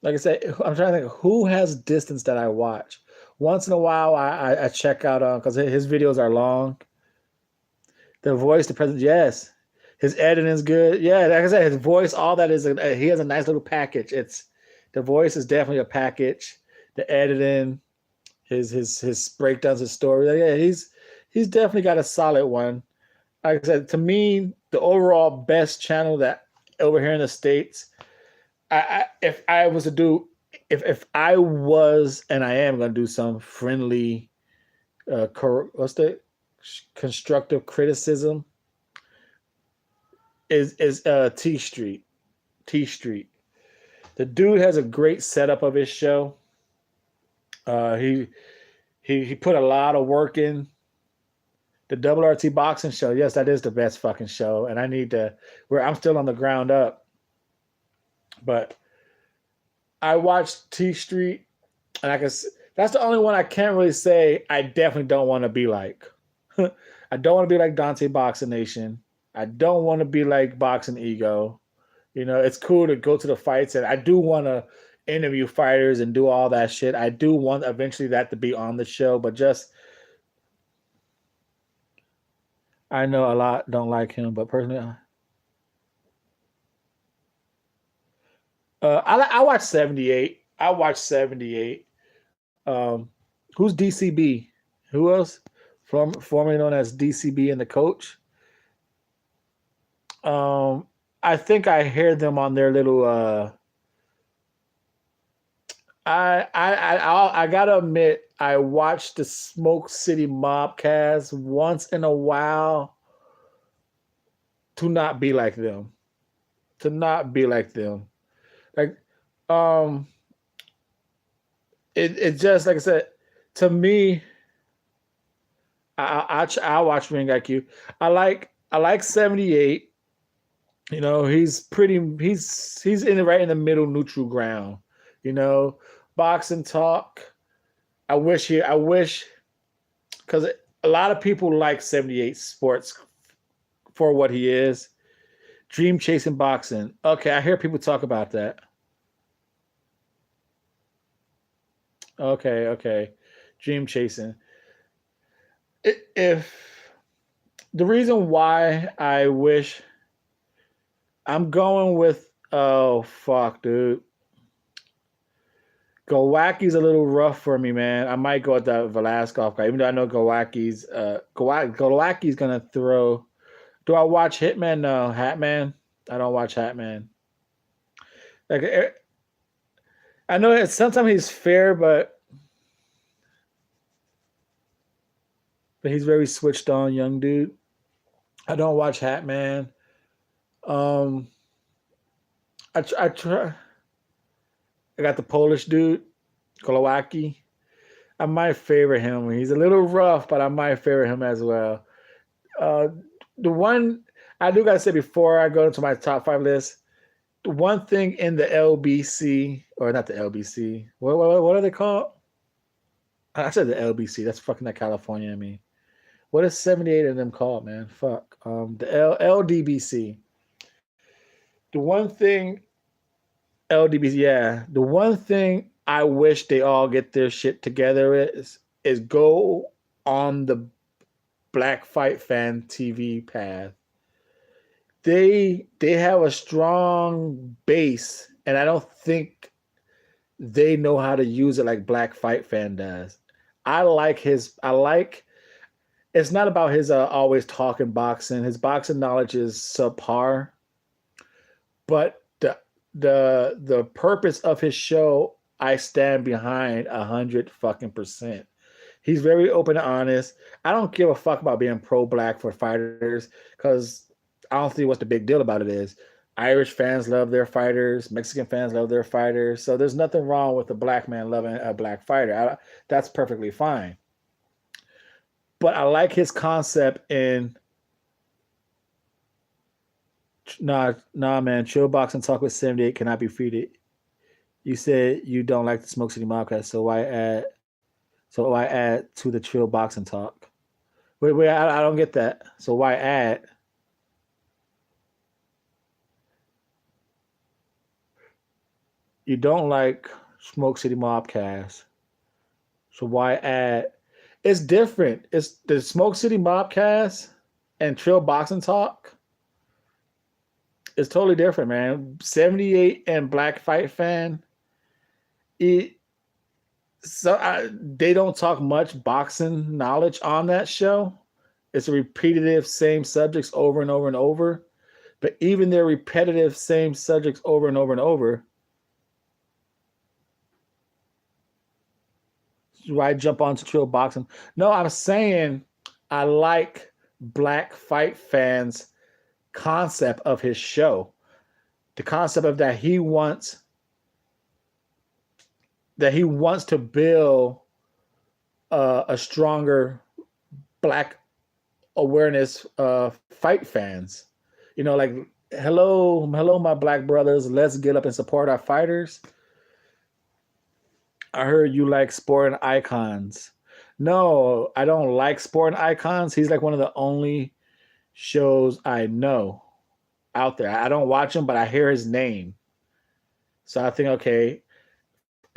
like I said, I'm trying to think who has distance that I watch. Once in a while, I check out because his videos are long. The voice, the present, yes. His editing is good. Yeah, like I said, his voice, all that is. He has a nice little package. It's the voice is definitely a package. The editing, his breakdowns, his story. Yeah, he's definitely got a solid one. Like I said, to me, the overall best channel that over here in the States, if I was to do, if I was and I am going to do some friendly, what's the constructive criticism, is T Street. T Street. The dude has a great setup of his show. He put a lot of work in. The RRT boxing show, yes, that is the best fucking show, and I need to. Where I'm still on the ground up, but I watched T Street, and that's the only one I can't really say I definitely don't want to be like. I don't want to be like Dante Boxing Nation. I don't want to be like Boxing Ego. You know, it's cool to go to the fights, and I do want to interview fighters and do all that shit. I do want eventually that to be on the show, but just I know a lot don't like him, but personally, I watch 78. I watch 78. Um, who's DCB? Who else? Formerly known as DCB and the coach. I think I hear them on their little. I gotta admit, I watched the Smoke City Mobcast once in a while. To not be like them. To not be like them. Like, um, it just like I said to me. I watch Ring IQ. I like 78. You know, he's pretty. He's in the right in the middle, neutral ground. You know, boxing talk. I wish because a lot of people like 78 sports for what he is. Dream chasing boxing. Okay, I hear people talk about that. Okay. Dream chasing. If the reason why I wish I'm going with oh fuck, dude. Gowacki's a little rough for me, man. I might go with that Velasquez guy, even though I know Gowacki's gonna throw. Do I watch Hitman? No, Hatman. I don't watch Hatman. Like I know it's sometimes he's fair, but he's very switched on, young dude. I don't watch Hatman. Um, I try. I got the Polish dude, Kolowacki. I might favor him. He's a little rough, but I might favor him as well. Uh, the one I do gotta say before I go into my top five list, the one thing in the LBC or not the LBC, what are they called? I said the LBC. That's fucking that California. I mean, what is 78 of them called, man? Fuck. The LDBC. The one thing LDBC, yeah. The one thing I wish they all get their shit together is go on the Black Fight Fan TV path. They have a strong base, and I don't think they know how to use it like Black Fight Fan does. I like it's not about his always talking boxing. His boxing knowledge is subpar, but the purpose of his show I stand behind 100 fucking %. He's very open and honest. I don't give a fuck about being pro black for fighters because I don't see what the big deal about it is. Irish fans love their fighters. Mexican fans love their fighters. So there's nothing wrong with a black man loving a black fighter. That's perfectly fine. But I like his concept in nah, man. Chill box and talk with 78 cannot be defeated. You said you don't like the Smoke City Mobcast, so why add? So why add to the chill box and talk? Wait, I don't get that. So why add? You don't like Smoke City Mobcast, so why add? It's different. It's the Smoke City Mobcast and Trill Boxing Talk. It's totally different, man. 78 and Black Fight Fan. It they don't talk much boxing knowledge on that show. It's a repetitive same subjects over and over and over. But even their repetitive same subjects over and over and over, why jump onto Trill Boxing? No, I'm saying I like Black Fight Fans' concept of his show. The concept of that he wants to build a stronger black awareness fight fans. You know, like hello, my black brothers. Let's get up and support our fighters. I heard you like sporting icons. No, I don't like sporting icons. He's like one of the only shows I know out there. I don't watch him, but I hear his name. So I think, okay,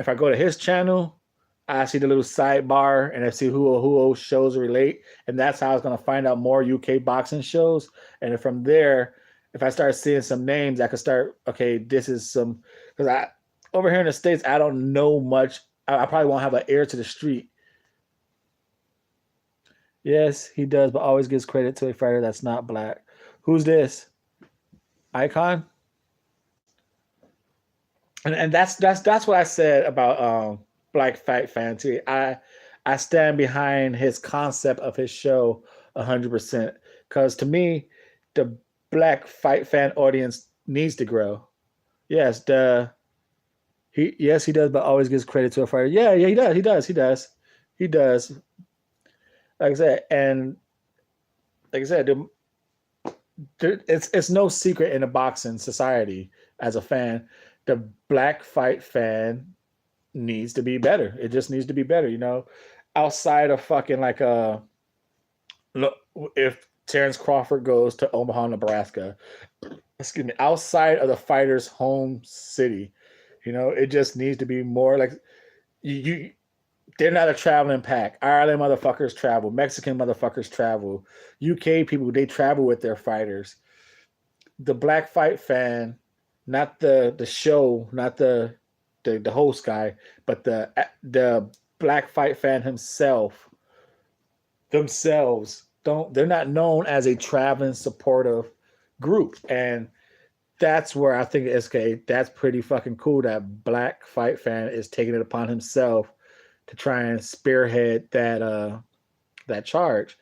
if I go to his channel, I see the little sidebar and I see who shows relate, and that's how I was gonna find out more UK boxing shows. And from there, if I start seeing some names, I could start. Okay, this is some because I over here in the States, I don't know much. I probably won't have an ear to the street. Yes, he does, but always gives credit to a fighter that's not black. Who's this? Icon? And that's what I said about Black Fight Fantasy. I stand behind his concept of his show 100% because to me, the Black Fight fan audience needs to grow. Yes, he does, but always gives credit to a fighter. Yeah, he does. Like I said, and like I said, it's no secret in the boxing society as a fan, the Black Fight fan needs to be better. It just needs to be better, you know. Outside of fucking like look, if Terrence Crawford goes to Omaha, Nebraska, excuse me, outside of the fighter's home city, you know, it just needs to be more like you they're not a traveling pack. Ireland motherfuckers travel. Mexican motherfuckers travel. UK people, they travel with their fighters. The Black Fight fan, not the show, not the host guy, but the Black Fight fan themselves they're not known as a traveling supportive group. And that's where I think SK, that's pretty fucking cool that Black Fight fan is taking it upon himself to try and spearhead that charge.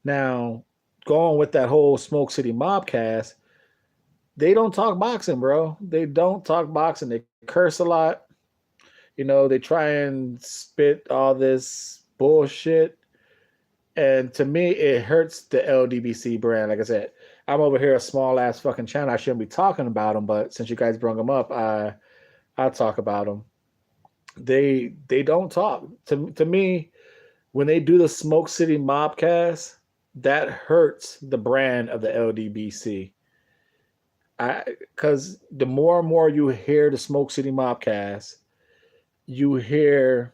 Now, going with that whole Smoke City Mobcast, they don't talk boxing, bro. They don't talk boxing. They curse a lot. You know, they try and spit all this bullshit. And to me, it hurts the LDBC brand. Like I said, I'm over here a small ass fucking channel. I shouldn't be talking about them, but since you guys brought them up, I'll talk about them. They don't talk. To me, when they do the Smoke City Mobcast, that hurts the brand of the LDBC. Because the more and more you hear the Smoke City Mobcast, you hear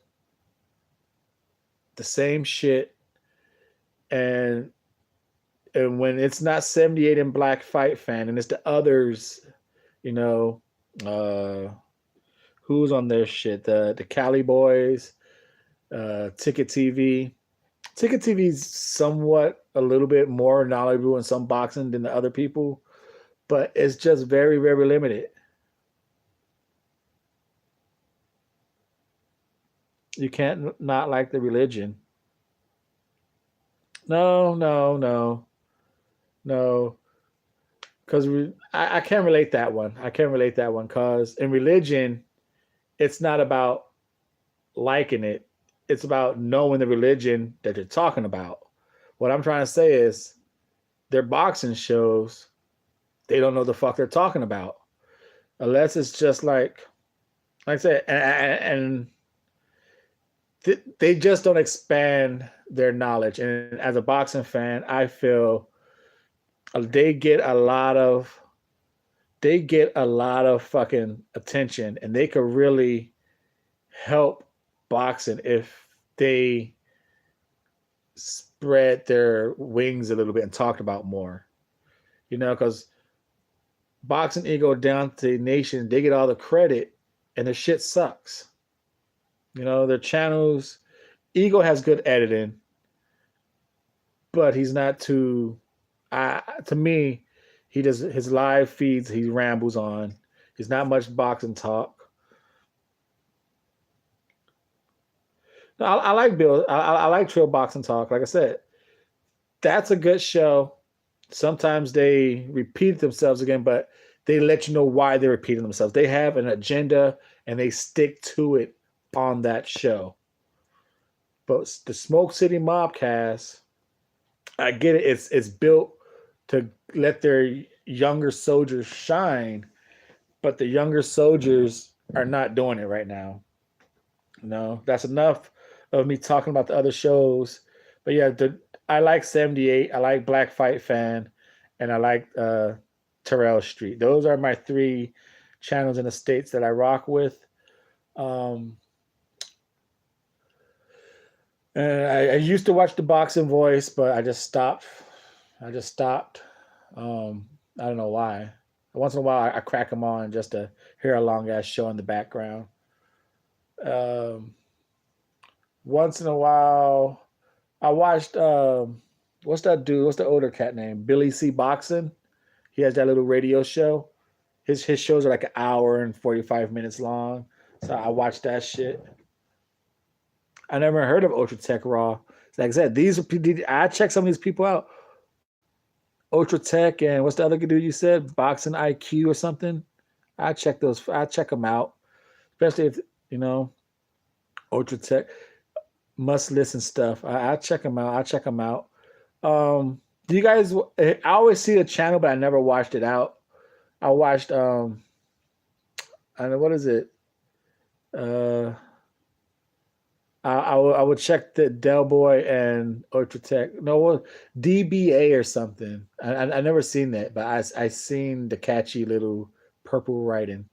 the same shit, and And when it's not 78 and Black Fight Fan, and it's the others, you know, uh, who's on their shit? The Cali Boys, Ticket TV. Ticket TV is somewhat a little bit more knowledgeable in some boxing than the other people, but it's just very, very limited. You can't not like the religion. No, no, no, no. Because I can't relate that one. I can't relate that one because in religion, it's not about liking it. It's about knowing the religion that you're talking about. What I'm trying to say is their boxing shows, they don't know the fuck they're talking about. Unless it's just like I said, they just don't expand their knowledge. And as a boxing fan, I feel they get a lot of fucking attention, and they could really help boxing if they spread their wings a little bit and talked about more. Because boxing ego down to the nation, they get all the credit, and the shit sucks. Their channels, ego has good editing, but he's not too. To me, he does his live feeds. He rambles on. He's not much boxing talk. No, I like Bill. I like Trill Boxing Talk. Like I said, that's a good show. Sometimes they repeat themselves again, but they let you know why they're repeating themselves. They have an agenda and they stick to it on that show. But the Smoke City Mobcast, I get it. It's built to let their younger soldiers shine, but the younger soldiers are not doing it right now. No, that's enough of me talking about the other shows. But yeah, I like 78. I like Black Fight Fan, and I like Terrell Street. Those are my three channels in the States that I rock with. And I used to watch the Boxing Voice, but I just stopped. I don't know why. Once in a while, I crack them on just to hear a long ass show in the background. Once in a while, I watched what's that dude? What's the older cat name? Billy C. Boxing. He has that little radio show. His shows are like an hour and 45 minutes long. So I watched that shit. I never heard of Ultra Tech Raw. Like I said, I checked some of these people out. Ultra Tech and what's the other dude you said? Boxing IQ or something. I check them out. Especially if Ultra Tech must listen stuff. I check them out. Do you guys? I always see a channel, but I never watched it out. I watched. I don't know what is it. I would check the Del Boy and Ultra Tech. No, DBA or something. I never seen that, but I seen the catchy little purple writing.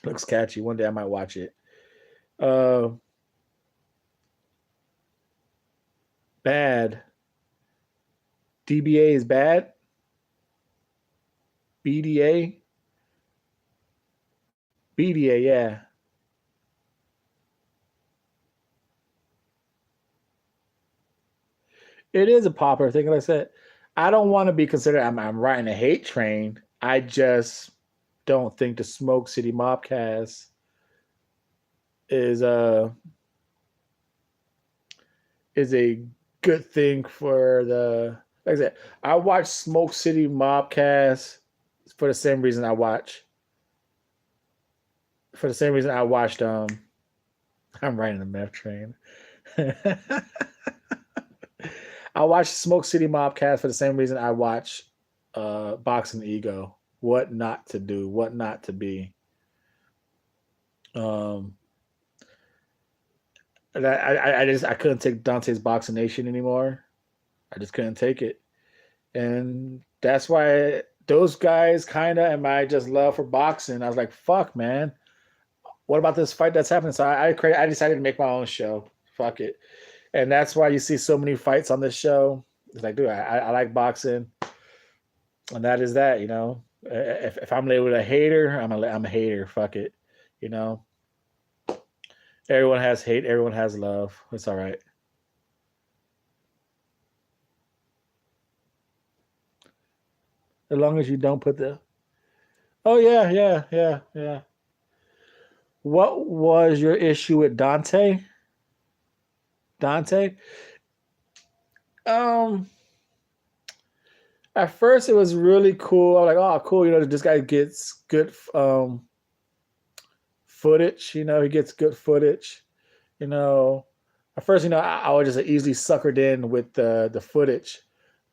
Looks catchy. One day I might watch it. Bad. DBA is bad. BDA. BDA, yeah. It is a popular thing. Like I said, I don't want to be considered. I'm riding a hate train. I just don't think the Smoke City Mobcast is a good thing for the. Like I said, I watch Smoke City Mobcast for the same reason I watch. For the same reason I watched. I'm riding the meth train. I watch Smoke City Mobcast for the same reason I watch Boxing Ego. What not to do, what not to be. I couldn't take Dante's Boxing Nation anymore. I just couldn't take it, and that's why those guys kind of and my just love for boxing. I was like, fuck, man. What about this fight that's happening? So I decided to make my own show. Fuck it. And that's why you see so many fights on this show. It's like, dude, I like boxing, and that is that. If I'm labeled a hater, I'm a hater. Fuck it. You know, everyone has hate, everyone has love. It's all right. As long as you don't put the. Oh yeah, yeah, yeah, yeah. What was your issue with Dante? Dante? Um, at first it was really cool. I was like, oh, cool. This guy gets good footage. He gets good footage. You know, at first, I was just easily suckered in with the footage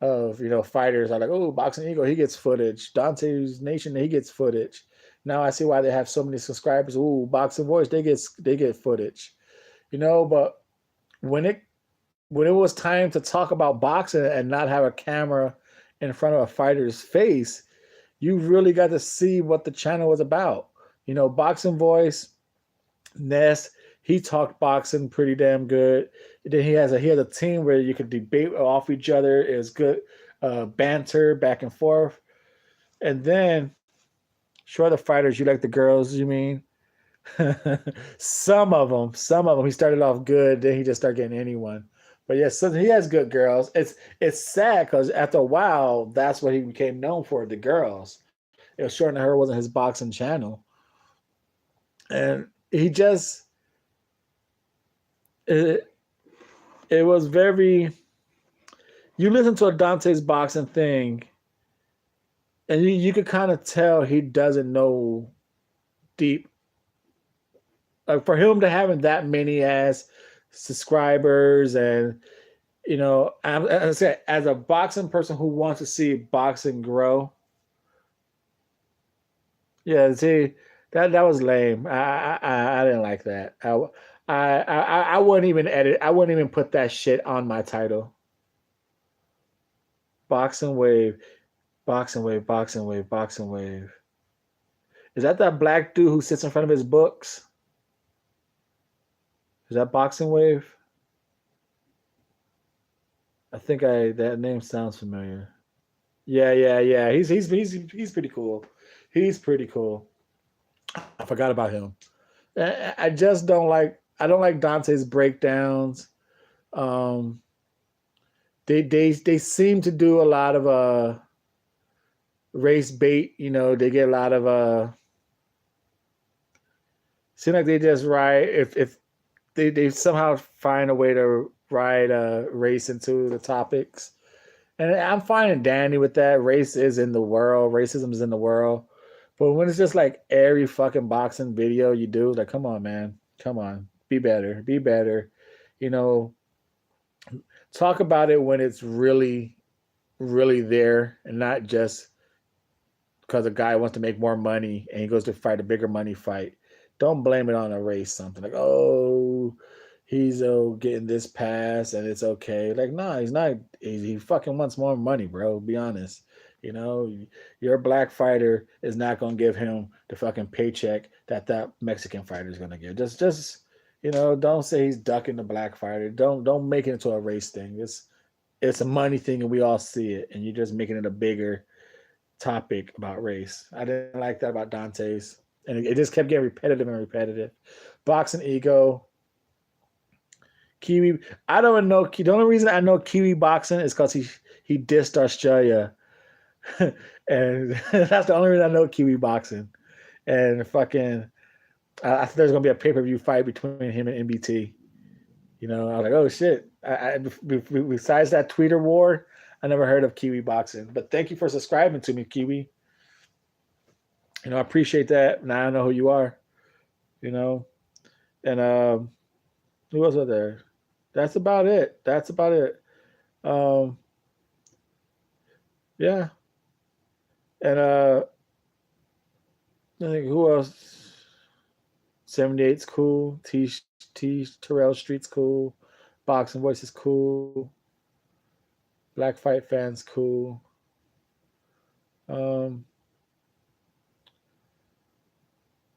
of fighters. I like, oh, Boxing Eagle, he gets footage. Dante's Nation, he gets footage. Now I see why they have so many subscribers. Ooh, Boxing Voice, they get footage. But when it when it was time to talk about boxing and not have a camera in front of a fighter's face, you really got to see what the channel was about. Boxing Voice, Ness, he talked boxing pretty damn good. Then he has a team where you could debate off each other. It was good banter back and forth. And then, sure, the fighters, you like the girls, you mean? Some of them. He started off good, then he just started getting anyone. But yes, so he has good girls. It's sad because after a while, that's what he became known for, the girls. It was Short and Her wasn't his boxing channel, and he just it, it was very. You listen to a Dante's boxing thing, and you could kind of tell he doesn't know deep. Like for him to having that many as subscribers, and as I say, as a boxing person who wants to see boxing grow, yeah, see, that was lame. I didn't like that. I wouldn't even edit. I wouldn't even put that shit on my title. Boxing wave, boxing wave, boxing wave, boxing wave. Is that black dude who sits in front of his books? Is that boxing wave? I think that name sounds familiar. Yeah, yeah, yeah. He's pretty cool. He's pretty cool. I forgot about him. I just don't like. I don't like Dante's breakdowns. Um, they seem to do a lot of race bait. They get a lot of seem like they just ride if they somehow find a way to ride race into the topics. And I'm finding Danny with that. Race is in the world. Racism is in the world. But when it's just like every fucking boxing video you do, like, come on, man. Come on. Be better. Be better. You know, talk about it when it's really, really there and not just because a guy wants to make more money and he goes to fight a bigger money fight. Don't blame it on a race, something like, oh, he's getting this pass and it's okay. Like, nah, he's not. He fucking wants more money, bro. Be honest. Your black fighter is not gonna give him the fucking paycheck that Mexican fighter is gonna give. Don't say he's ducking the black fighter. Don't make it into a race thing. It's a money thing, and we all see it. And you're just making it a bigger topic about race. I didn't like that about Dante's, and it just kept getting repetitive and repetitive. Boxing ego, Kiwi. I don't know. The only reason I know Kiwi boxing is because he dissed Australia, and that's the only reason I know Kiwi boxing. And fucking, I thought there's gonna be a pay-per-view fight between him and MBT. I was like, oh shit. Besides that Twitter war, I never heard of Kiwi boxing. But thank you for subscribing to me, Kiwi. I appreciate that. Now I know who you are. You know, and who else was there? That's about it. That's about it. Um, yeah, and I think who else? 78's cool. T Terrell Street's cool. Boxing Voice is cool. Black Fight Fans cool. Um,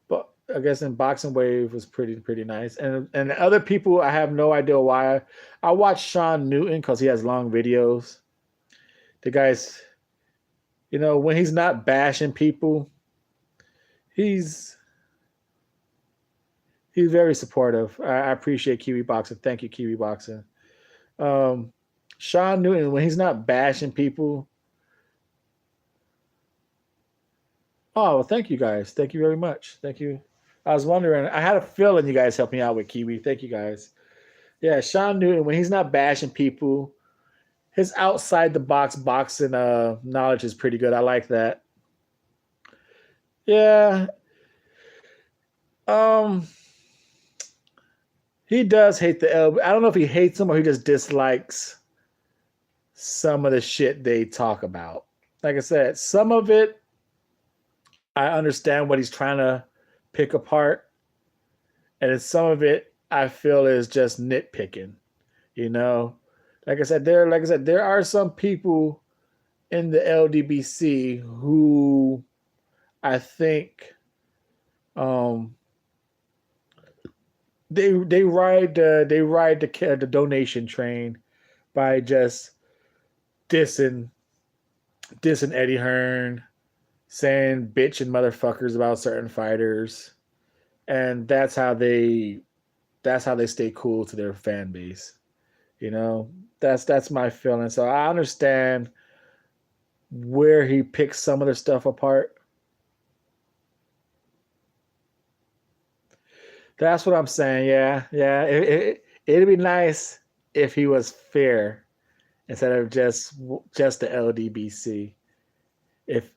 but I guess in Boxing Wave was pretty nice. And other people, I have no idea why. I watch Sean Newton because he has long videos. The guy's, when he's not bashing people, he's he's very supportive. I appreciate Kiwi Boxing. Thank you, Kiwi Boxing. Um, Sean Newton, when he's not bashing people, oh, well, thank you guys. Thank you very much. Thank you. I was wondering. I had a feeling you guys helped me out with Kiwi. Thank you guys. Yeah, Sean Newton, when he's not bashing people, his outside the box boxing knowledge is pretty good. I like that. Yeah. Um, he does hate the L. I don't know if he hates them or he just dislikes some of the shit they talk about. Like I said, some of it I understand what he's trying to pick apart, and then some of it I feel is just nitpicking. You know, there are some people in the LDBC who I think um, they ride the donation train by just dissing dissing Eddie Hearn, saying bitch and motherfuckers about certain fighters, and that's how they stay cool to their fan base. You know, that's my feeling. So I understand where he picks some of their stuff apart. That's what I'm saying. Yeah, yeah. It'd be nice if he was fair instead of just the LDBC. If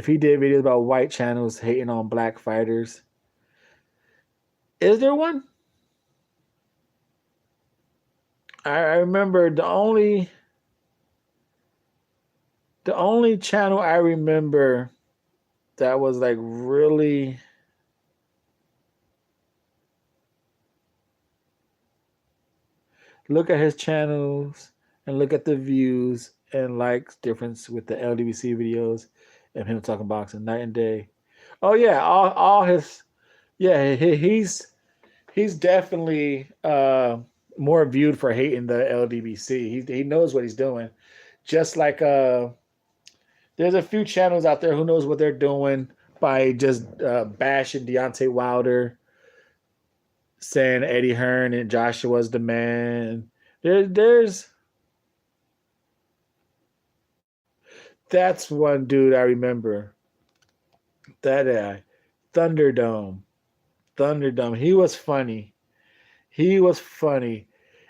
he did videos about white channels hating on black fighters, is there one? I remember the only channel I remember that was like really look at his channels and look at the views and likes difference with the LDBC videos and him talking boxing night and day. Oh yeah, all his yeah he's definitely more viewed for hating the LDBC. He knows what he's doing. Just like there's a few channels out there who knows what they're doing by just bashing Deontay Wilder, saying Eddie Hearn and Joshua's the man. There's that's one dude I remember. That guy, Thunderdome, Thunderdome. He was funny. He was funny,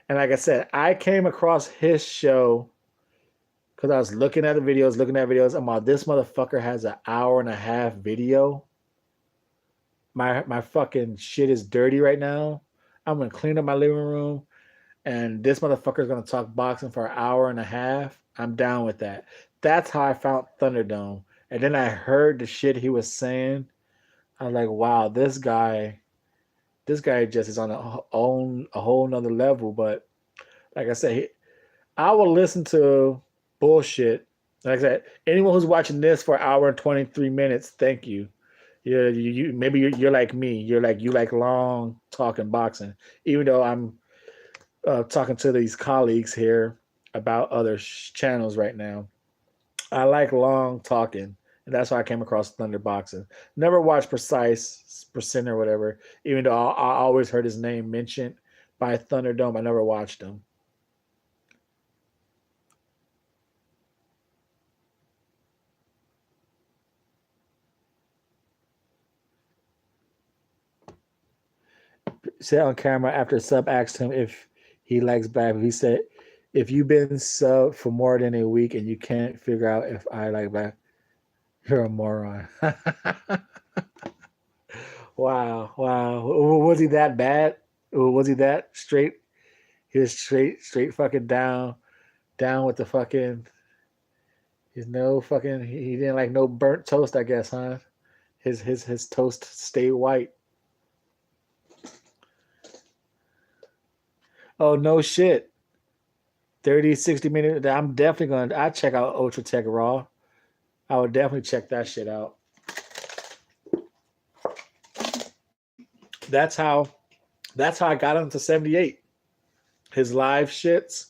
and like I said, I came across his show because I was looking at videos. I'm like, this motherfucker has an hour and a half video. My fucking shit is dirty right now. I'm gonna clean up my living room, and this motherfucker is gonna talk boxing for an hour and a half. I'm down with that. That's how I found Thunderdome. And then I heard the shit he was saying. I was like, wow, this guy just is on a whole nother level. But like I said, I will listen to bullshit. Like I said, anyone who's watching this for an hour and 23 minutes, thank you. Yeah, maybe you're like me. You like long talking boxing. Even though I'm talking to these colleagues here about other channels right now, I like long talking, and that's why I came across Thunder Boxing. Never watched Precise Percent or whatever, even though I always heard his name mentioned by Thunderdome. I never watched him. Said on camera after Sub asked him if he likes black. He said, "If you've been sub for more than a week and you can't figure out if I like black, you're a moron." Wow, wow. Was he that bad? Was he that straight? He was straight fucking down with the fucking. He's no fucking. He didn't like no burnt toast, I guess, huh? His toast stayed white. Oh no shit. 30, 60 minutes. I'm definitely gonna. I check out Ultra Tech Raw. I would definitely check that shit out. That's how. That's how I got into 78. His live shits.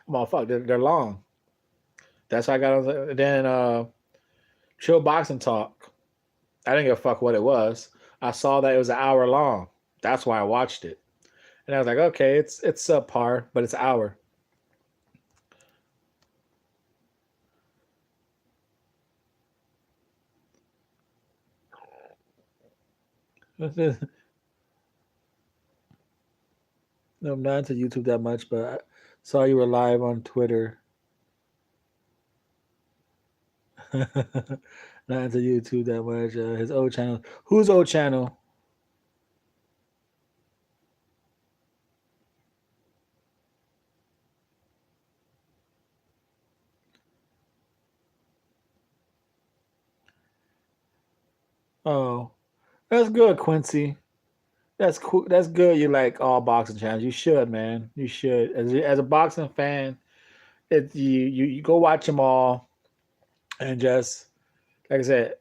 I'm all fuck. They're long. That's how I got on. Then Chill Boxing Talk. I didn't give a fuck what it was. I saw that it was an hour long. That's why I watched it. And I was like, okay, it's subpar, but it's an hour. No, I'm not into YouTube that much, but I saw you were live on Twitter. Not into YouTube that much. His old channel. Whose old channel? Oh, that's good, Quincy. That's cool. That's good. You like all boxing channels. You should, man. You should. As a boxing fan, you go watch them all and just like I said,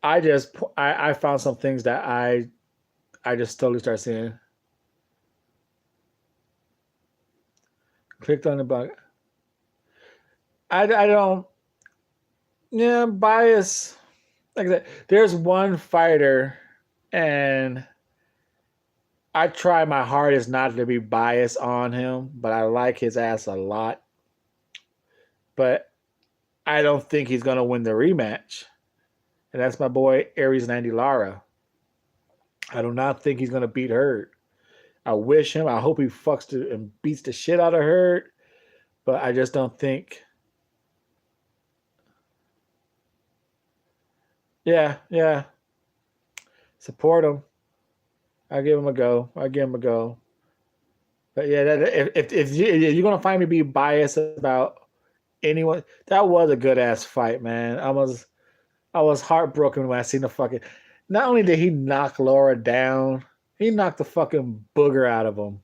I found some things that I just totally start seeing. Clicked on the bug. I don't. Yeah, bias. Like I said, there's one fighter, and I try my hardest not to be biased on him, but I like his ass a lot. But I don't think he's gonna win the rematch, and that's my boy Aries and Andy Lara. I do not think he's gonna beat Hurd. I wish him. I hope he fucks and beats the shit out of Hurd, but I just don't think. Yeah, yeah. Support him. I give him a go. I give him a go. But yeah, if you're gonna find me be biased about anyone, that was a good ass fight, man. I was heartbroken when I seen the fucking. Not only did he knock Laura down, he knocked the fucking booger out of him.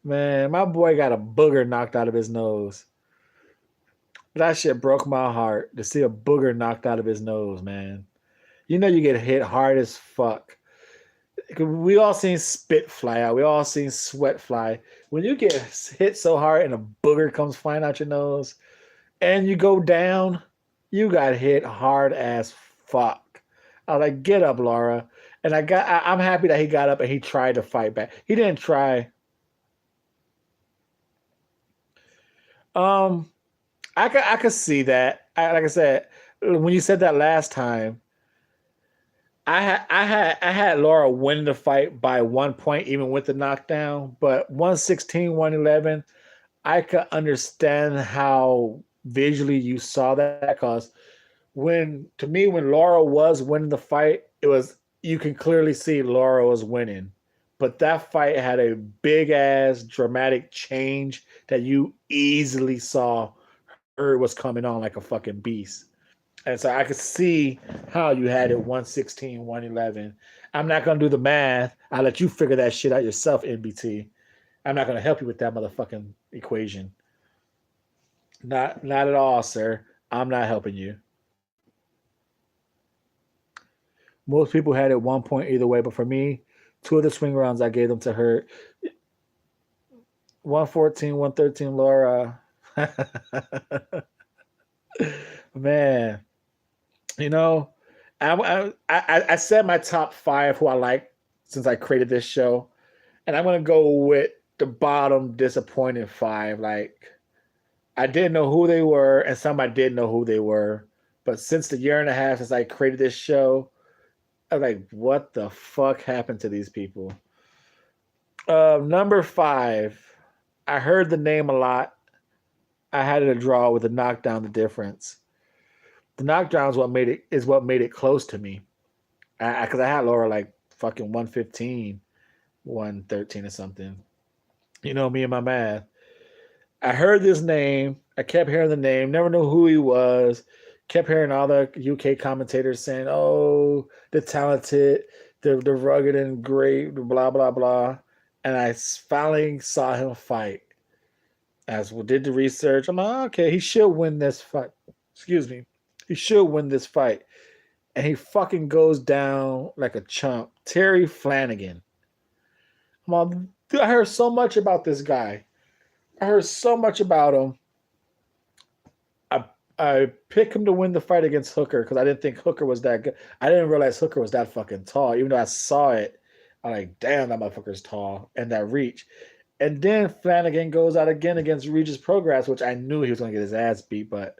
Man, my boy got a booger knocked out of his nose. That shit broke my heart to see a booger knocked out of his nose, man. You know you get hit hard as fuck. We all seen spit fly out. We all seen sweat fly. When you get hit so hard and a booger comes flying out your nose and you go down, you got hit hard as fuck. I was like, get up, Laura. And I'm happy that he got up and he tried to fight back. He didn't try. Um, I could see that. Like I said, when you said that last time, I had Laura win the fight by 1 point, even with the knockdown. But 116, 111, I could understand how visually you saw that because when Laura was winning the fight, it was you can clearly see Laura was winning. But that fight had a big ass dramatic change that you easily saw her was coming on like a fucking beast. And so I could see how you had it 116, 111. I'm not going to do the math. I'll let you figure that shit out yourself, NBT. I'm not going to help you with that motherfucking equation. Not at all, sir. I'm not helping you. Most people had it 1 point either way, but for me, two of the swing rounds I gave them to her. 114, 113, Laura. Man, you know, I said my top five who I like since I created this show, and I'm gonna go with the bottom disappointing five. Like I didn't know who they were, and some I did know who they were, but since the year and a half since I created this show, I was like, what the fuck happened to these people? Number five, I heard the name a lot. I had it a draw with a knockdown the difference. The knockdown is what made it close to me. Because I had Laura like fucking 115, 113 or something. You know me and my math. I heard this name. I kept hearing the name. Never knew who he was. Kept hearing all the UK commentators saying, "Oh, the talented, the rugged and great, blah blah blah." And I finally saw him fight. As we did the research, I'm like, okay, he should win this fight. Excuse me, he should win this fight. And he fucking goes down like a chump. Terry Flanagan. Dude, I heard so much about this guy. I heard so much about him. I picked him to win the fight against Hooker because I didn't think Hooker was that good. I didn't realize Hooker was that fucking tall. Even though I saw it, I'm like, damn, that motherfucker's tall and that reach. And then Flanagan goes out again against Regis Progress, which I knew he was going to get his ass beat. But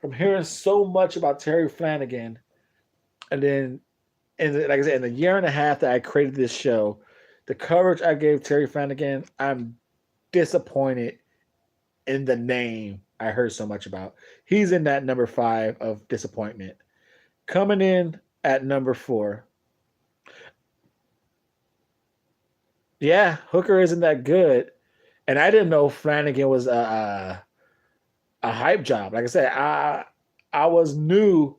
from hearing so much about Terry Flanagan, and then, and like I said, in the year and a half that I created this show, the coverage I gave Terry Flanagan, I'm disappointed in the name I heard so much about. He's in that number 5 of disappointment. Coming in at number 4. Yeah, Hooker isn't that good. And I didn't know Flanagan was a hype job. Like I said, I was new.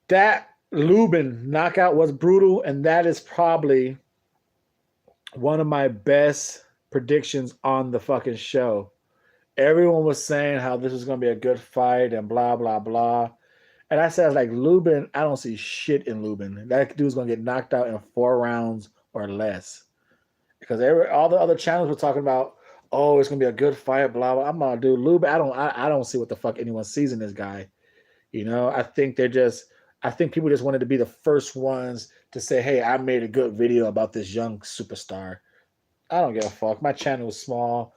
That Lubin knockout was brutal, and that is probably one of my best predictions on the fucking show. Everyone was saying how this was going to be a good fight and blah, blah, blah. And I said, like, Lubin, I don't see shit in Lubin. That dude's going to get knocked out in 4 rounds or less. Because all the other channels were talking about, oh, it's going to be a good fight, blah, blah. I'm like, dude, Lubin, I don't see what the fuck anyone sees in this guy. You know, I think people just wanted to be the first ones to say, hey, I made a good video about this young superstar. I don't give a fuck. My channel is small.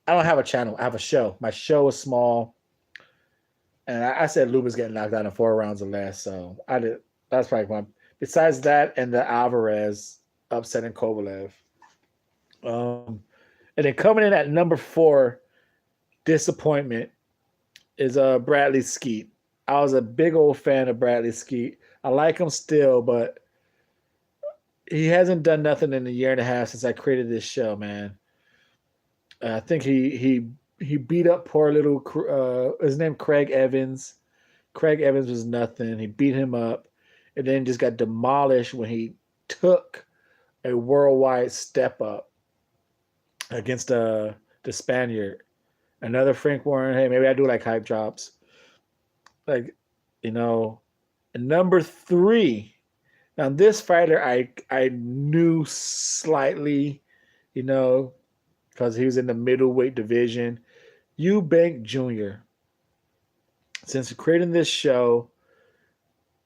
I don't have a channel. I have a show. My show is small. And I said Lubin's getting knocked out in 4 rounds or less. So I did. That's probably one. Besides that and the Alvarez upsetting Kovalev. And then coming in at number 4, disappointment, is Bradley Skeet. I was a big old fan of Bradley Skeet. I like him still, but he hasn't done nothing in a year and a half since I created this show, man. I think he beat up poor little his name Craig Evans. Craig Evans was nothing. He beat him up, and then just got demolished when he took a worldwide step up against the Spaniard. Another Frank Warren. Hey, maybe I do like hype jobs. Like, you know, and number 3. Now this fighter I knew slightly, you know, because he was in the middleweight division. Eubank Jr. Since creating this show,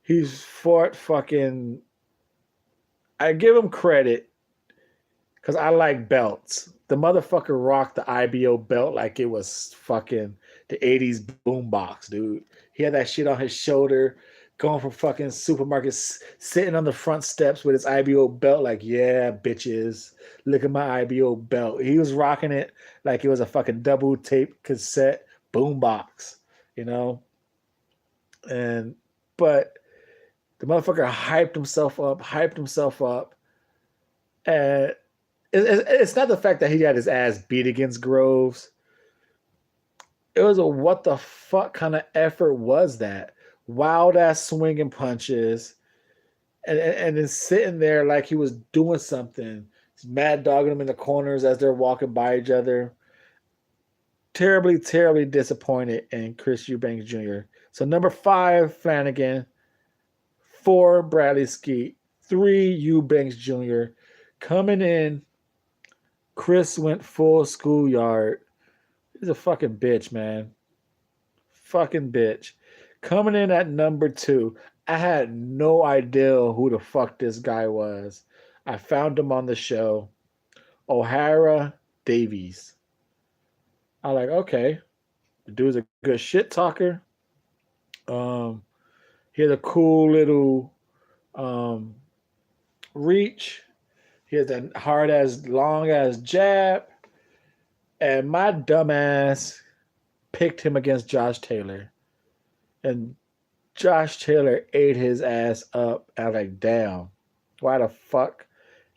he's fought fucking. I give him credit because I like belts. The motherfucker rocked the IBO belt like it was fucking the 80s boombox, dude. He had that shit on his shoulder, going from fucking supermarkets, sitting on the front steps with his IBO belt, like, yeah, bitches, look at my IBO belt. He was rocking it like it was a fucking double tape cassette boombox, you know? But the motherfucker hyped himself up. And it's not the fact that he got his ass beat against Groves. It was a what the fuck kind of effort was that? Wild ass swinging punches, and then sitting there like he was doing something. He's mad dogging them in the corners as they're walking by each other. Terribly, terribly disappointed in Chris Eubanks Jr. So number 5, Flanagan. 4, Bradley Skeet. 3, Eubanks Jr. Coming in, Chris went full schoolyard. He's a fucking bitch, man. Fucking bitch. Coming in at number 2, I had no idea who the fuck this guy was. I found him on the show. O'Hara Davies. I like, okay. The dude's a good shit talker. He has a cool little reach. He has that hard as long as jab. And my dumbass picked him against Josh Taylor. And Josh Taylor ate his ass up. And I was like, damn, why the fuck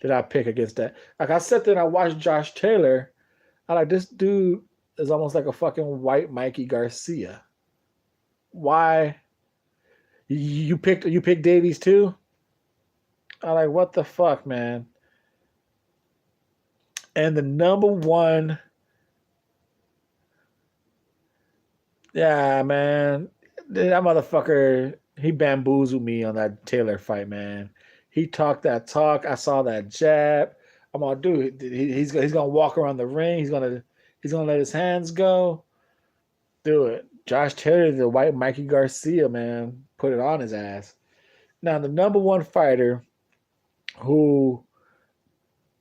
did I pick against that? Like, I sat there and I watched Josh Taylor. I like, this dude is almost like a fucking white Mikey Garcia. Why? You picked Davies too? I like, what the fuck, man? And the number 1, yeah, man, that motherfucker, he bamboozled me on that Taylor fight, man. He talked that talk. I saw that jab. I'm like, dude, he's gonna walk around the ring. He's gonna let his hands go. Do it. Josh Taylor, the white Mikey Garcia, man, put it on his ass. Now, the number one fighter who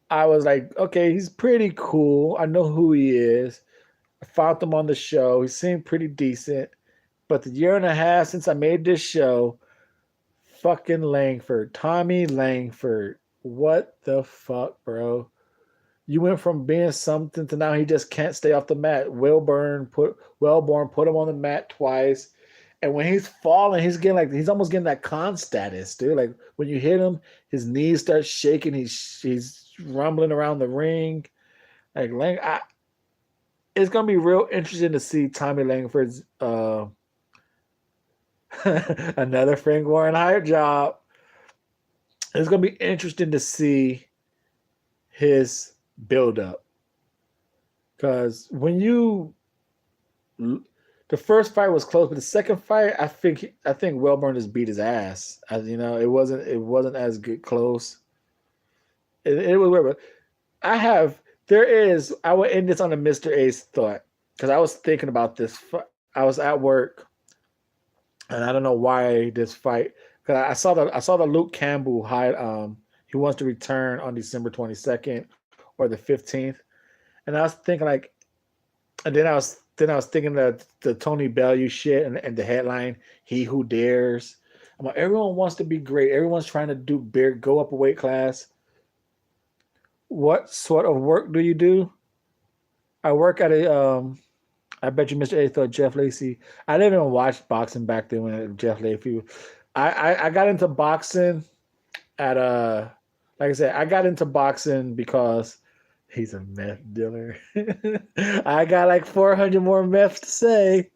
I was like, okay, he's pretty cool. I know who he is. I found him on the show. He seemed pretty decent. But the year and a half since I made this show, fucking Langford, Tommy Langford, what the fuck, bro? You went from being something to now he just can't stay off the mat. Wellborn put him on the mat twice. And when he's falling, he's almost getting that con status, dude. Like when you hit him, his knees start shaking. He's rumbling around the ring. Like it's gonna be real interesting to see Tommy Langford's another Frank Warren hype job. It's gonna be interesting to see his build up because the first fight was close, but the second fight, I think Wellborn just beat his ass. It wasn't as good close. It was weird. But I will end this on a Mr.A's thought because I was thinking about this. I was at work, and I don't know why this fight. Because I saw the Luke Campbell hide. He wants to return on December 22nd or the 15th, and I was thinking like, and then I was thinking the Tony Bellew shit and the headline, "He Who Dares." I'm like, everyone wants to be great. Everyone's trying to go up a weight class. What sort of work do you do? I work at a. I bet you Mr.A thought Jeff Lacy. I didn't even watch boxing back then when Jeff Lacy. I got into boxing at like I said, I got into boxing because he's a meth dealer. I got like 400 more meth to say.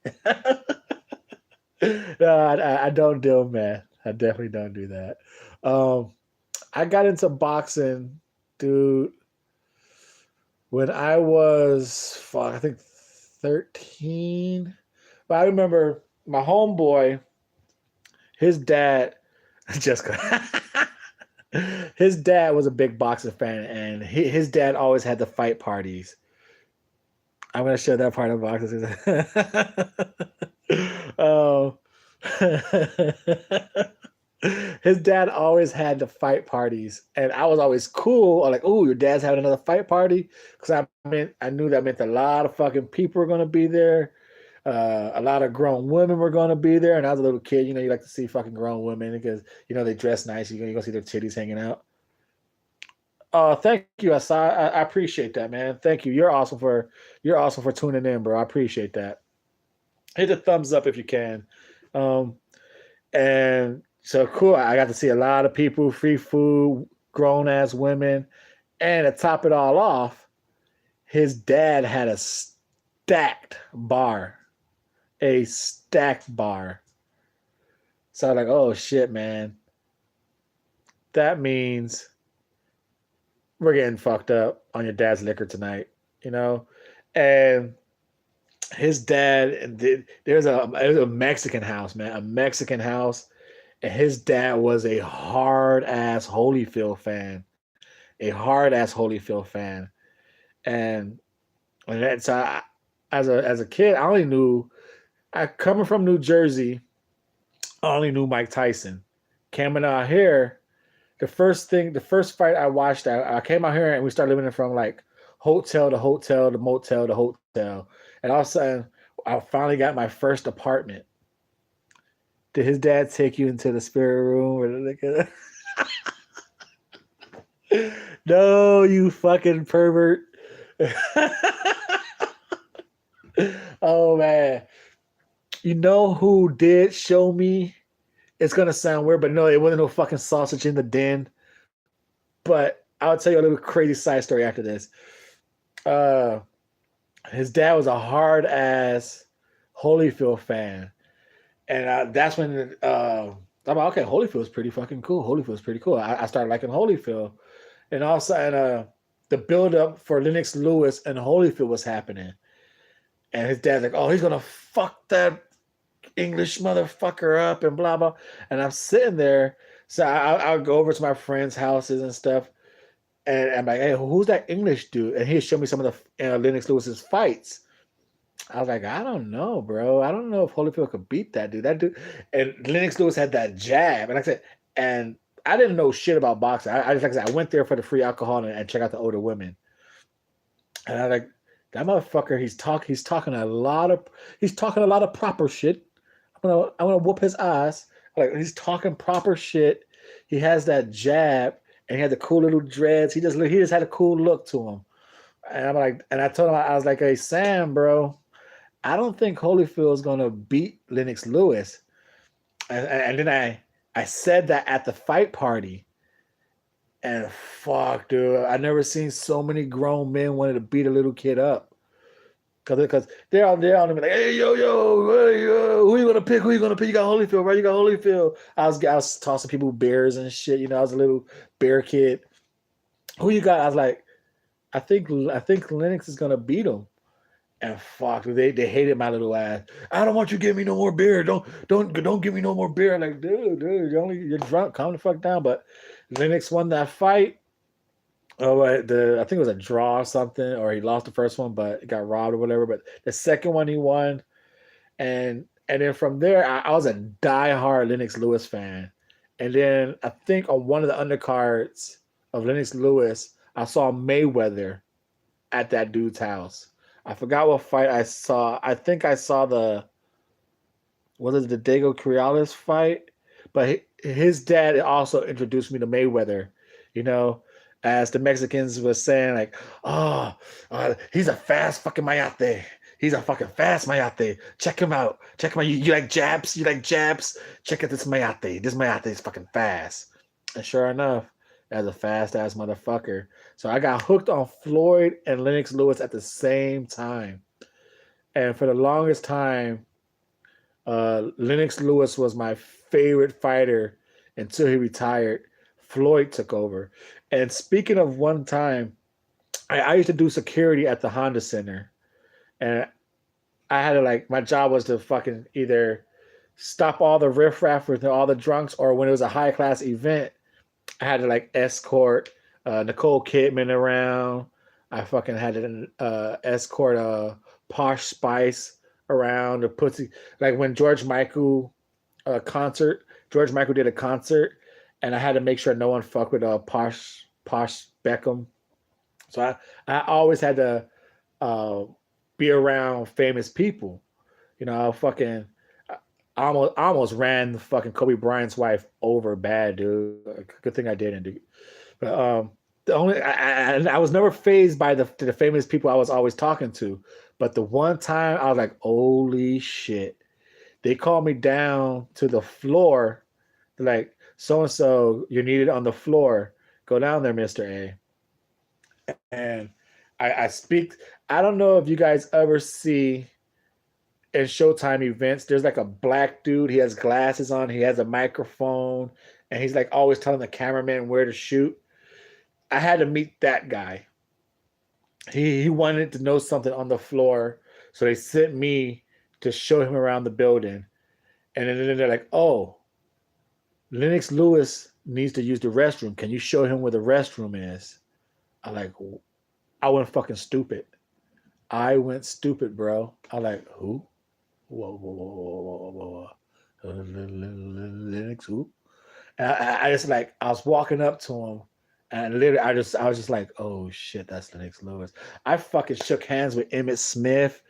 No, I don't deal meth. I definitely don't do that. I got into boxing, dude, when I was, I think 13. But I remember my homeboy, his dad, his dad was a big boxing fan, and his dad always had the fight parties. I'm gonna show that part of boxing. Oh, his dad always had the fight parties, and I was always cool. I'm like, oh, your dad's having another fight party, because I knew that meant a lot of fucking people were gonna be there. A lot of grown women were going to be there, and I was a little kid. You like to see fucking grown women because they dress nice. You go see their titties hanging out. Thank you. I appreciate that, man. Thank you. You're awesome for tuning in, bro. I appreciate that. Hit the thumbs up if you can. And so cool. I got to see a lot of people, free food, grown ass women, and to top it all off, his dad had a stacked bar. A stacked bar. So I'm like, oh shit, man. That means we're getting fucked up on your dad's liquor tonight, And his dad, there's a Mexican house, man, a Mexican house, and his dad was a hard ass Holyfield fan, and so as a kid, I only knew. Coming from New Jersey, I only knew Mike Tyson. Coming out here, the first fight I watched, I came out here and we started living from like hotel to hotel to motel to hotel. And all of a sudden, I finally got my first apartment. Did his dad take you into the spirit room? No, you fucking pervert. Oh, man. You know who did show me? It's going to sound weird, but no, it wasn't no fucking sausage in the den. But I'll tell you a little crazy side story after this. His dad was a hard ass Holyfield fan. And that's when I'm like, okay, Holyfield's pretty fucking cool. I started liking Holyfield. And all of a sudden, the build up for Lennox Lewis and Holyfield was happening. And his dad's like, oh, he's going to fuck that English motherfucker up and blah blah. And I'm sitting there, so I'll go over to my friends' houses and stuff, and I'm like, hey, who's that English dude? And he'll show me some of the Lennox Lewis's fights, I was like, I don't know, bro. I don't know if Holyfield could beat that dude. That dude, and Lennox Lewis had that jab, and like I said, and I didn't know shit about boxing. I just like I said, I went there for the free alcohol and check out the older women, and I like that motherfucker. He's talking a lot of proper shit. I'm gonna whoop his ass. Like he's talking proper shit. He has that jab, and he had the cool little dreads. He just had a cool look to him. And I'm like, and I told him I was like, hey Sam, bro. I don't think Holyfield is gonna beat Lennox Lewis. And then I said that at the fight party, and fuck, dude, I never seen so many grown men wanted to beat a little kid up. Cause they're all like, hey yo, hey, who you gonna pick? Who you gonna pick? You got Holyfield, right? You got Holyfield. I was tossing people beers and shit. I was a little bear kid. Who you got? I was like, I think Lennox is gonna beat him. And fuck, they hated my little ass. I don't want you to give me no more beer. Don't give me no more beer. Like, dude, you're drunk. Calm the fuck down. But Lennox won that fight. Oh, I think it was a draw or something, or he lost the first one, but he got robbed or whatever. But the second one he won, and then from there, I was a diehard Lennox Lewis fan. And then I think on one of the undercards of Lennox Lewis, I saw Mayweather at that dude's house. I forgot what fight I saw. I think I saw was it the Diego Corrales fight? But his dad also introduced me to Mayweather, you know, as the Mexicans was saying, like, oh, he's a fast fucking mayate. He's a fucking fast mayate. Check him out. Check him out. You like jabs? You like jabs? Check out this mayate. This mayate is fucking fast. And sure enough, as a fast ass motherfucker. So I got hooked on Floyd and Lennox Lewis at the same time. And for the longest time, Lennox Lewis was my favorite fighter until he retired. Floyd took over. And speaking of one time, I used to do security at the Honda Center. And I had to my job was to fucking either stop all the riffraff with all the drunks, or when it was a high class event, I had to escort Nicole Kidman around. I fucking had to escort Posh Spice around the pussy. Like when George Michael did a concert, and I had to make sure no one fucked with Posh Beckham. So I always had to be around famous people. I fucking I almost ran the fucking Kobe Bryant's wife over bad, dude. Good thing I didn't do. But the only I was never phased by the famous people I was always talking to. But the one time I was like, holy shit. They called me down to the floor. They're like, so and so, you're needed on the floor. Go down there, Mr.A. And I speak. I don't know if you guys ever see in Showtime events, there's a black dude. He has glasses on. He has a microphone, and he's always telling the cameraman where to shoot. I had to meet that guy. He wanted to know something on the floor, so they sent me to show him around the building. And then they're like, "Oh, Lennox Lewis needs to use the restroom. Can you show him where the restroom is?" I went fucking stupid. I went stupid, bro. I who? Whoa. Lennox who? And I just I was walking up to him, and literally I was just like, oh shit, that's Lennox Lewis. I fucking shook hands with Emmitt Smith,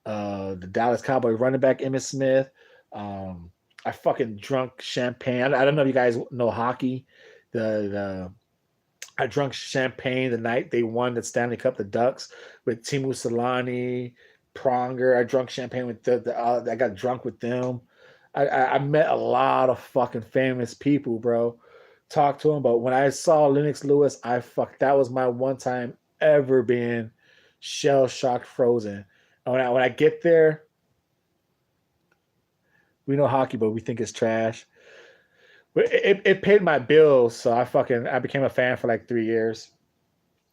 the Dallas Cowboy running back Emmitt Smith. I fucking drunk champagne. I don't know if you guys know hockey. I drunk champagne the night they won the Stanley Cup, the Ducks, with Timu Solani, Pronger. I drunk champagne with I got drunk with them. I met a lot of fucking famous people, bro. Talked to them, but when I saw Lennox Lewis, that was my one time ever being shell shocked, frozen. And when I get there, we know hockey, but we think it's trash. It paid my bills, so I became a fan for 3 years,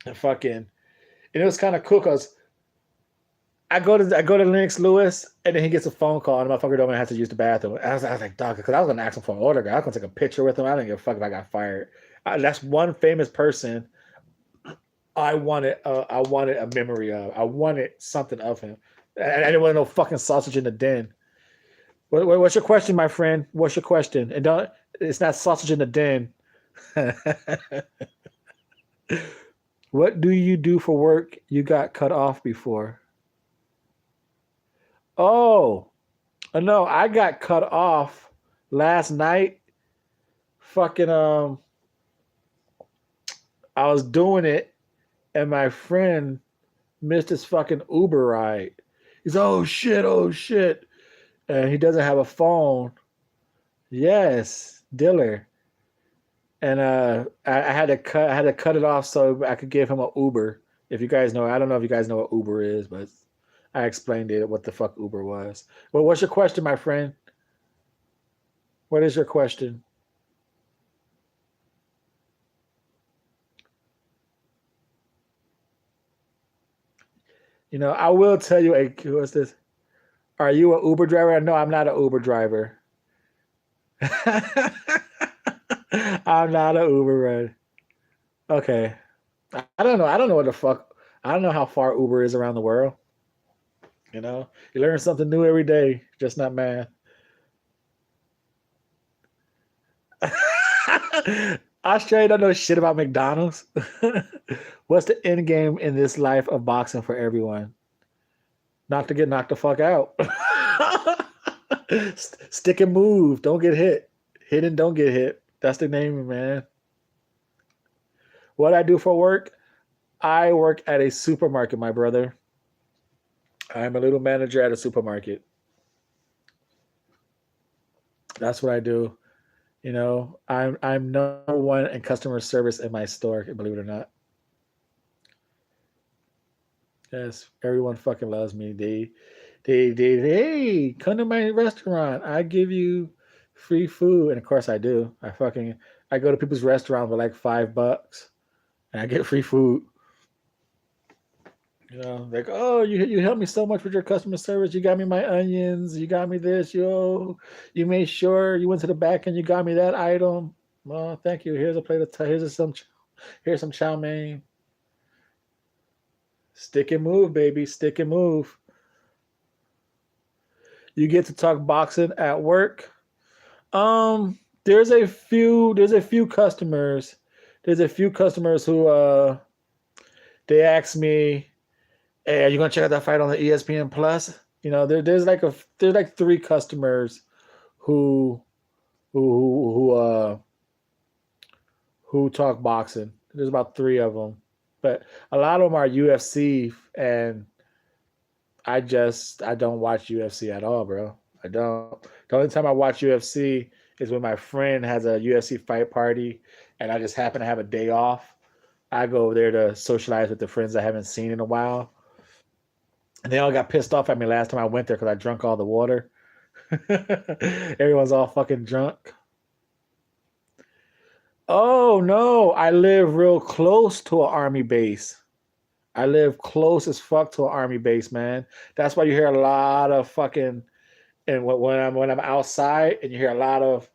and it was kind of cool because I go to Lennox Lewis, and then he gets a phone call, and the motherfucker don't even have to use the bathroom. I was like, dog, because I was gonna ask him for an autograph. I was gonna take a picture with him. I didn't give a fuck if I got fired. That's one famous person I wanted a memory of. I wanted something of him. I didn't want no fucking sausage in the den. What's your question, my friend? What's your question? And don't. It's not sausage in the den. What do you do for work? You got cut off before. Oh, no, I got cut off last night. Fucking I was doing it, and my friend missed his fucking Uber ride. He's oh shit, and he doesn't have a phone. Yes, Diller. And I had to cut it off so I could give him a Uber. If you guys know, I don't know if you guys know what Uber is, but I explained it what the fuck Uber was. Well, what's your question, my friend? What is your question? I will tell you a what's this? Are you an Uber driver? No, I'm not an Uber driver. I'm not an Uber rider. Okay. I don't know. I don't know what the fuck. I don't know how far Uber is around the world. You learn something new every day. Just not math. Australia don't know shit about McDonald's. What's the end game in this life of boxing for everyone? Not to get knocked the fuck out. Stick and move. Don't get hit. Hit and don't get hit. That's the name, man. What I do for work? I work at a supermarket, my brother. I'm a little manager at a supermarket. That's what I do. I'm number one in customer service in my store, believe it or not. Yes, everyone fucking loves me. Hey, come to my restaurant. I give you free food. And of course I do. I go to people's restaurants for like $5 and I get free food. Like, oh, you helped me so much with your customer service. You got me my onions. You got me this. You made sure you went to the back and you got me that item. Well, thank you. Here's a plate of here's some chow mein. Stick and move, baby. Stick and move. You get to talk boxing at work. There's a few customers. There's a few customers who they ask me, "Hey, are you gonna check out that fight on the ESPN Plus?" There's like three customers who who who talk boxing. There's about three of them, but a lot of them are UFC, and I don't watch UFC at all, bro. I don't. The only time I watch UFC is when my friend has a UFC fight party, and I just happen to have a day off. I go there to socialize with the friends I haven't seen in a while, and they all got pissed off at me last time I went there because I drank all the water. Everyone's all fucking drunk. Oh no, I live real close to an army base. I live close as fuck to an army base, man. That's why you hear a lot of fucking and when I'm outside and you hear a lot of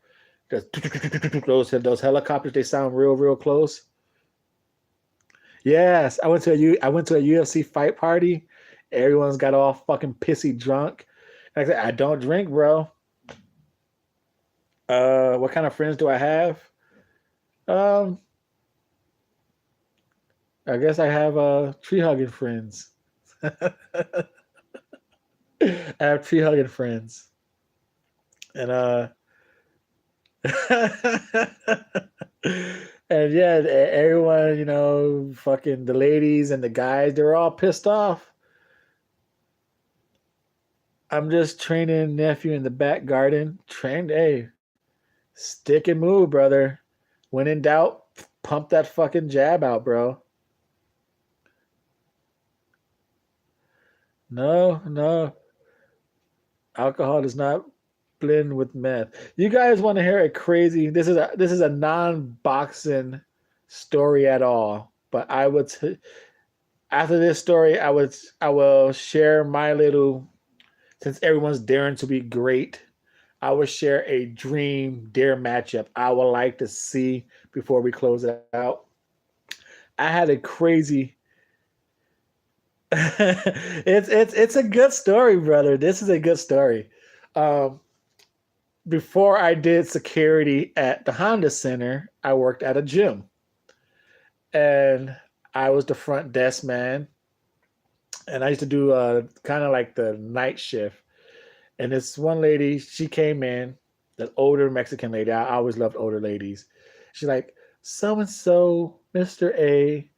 just those helicopters. They sound real close. Yes, I went to a UFC fight party. Everyone's got all fucking pissy drunk. Like I said, I don't drink, bro. What kind of friends do I have? Um, I guess I have tree hugging friends. I have tree hugging friends, and and yeah, everyone, fucking the ladies and the guys, they're all pissed off. I'm just training nephew in the back garden. Trained, hey, stick and move, brother. When in doubt, pump that fucking jab out, bro. No, no, alcohol does not blend with meth. You guys want to hear a crazy? This is a non-boxing story at all. But after this story, I will share my little. Since everyone's daring to be great, I will share a dream dare matchup I would like to see before we close it out. I had a crazy. It's a good story, brother. This is a good story. Um, Before I did security at the Honda Center, I worked at a gym, and I was the front desk man, and I used to do kind of like the night shift. And this one lady, she came in, the older Mexican lady. I always loved older ladies. She's like, so and so, Mr.A,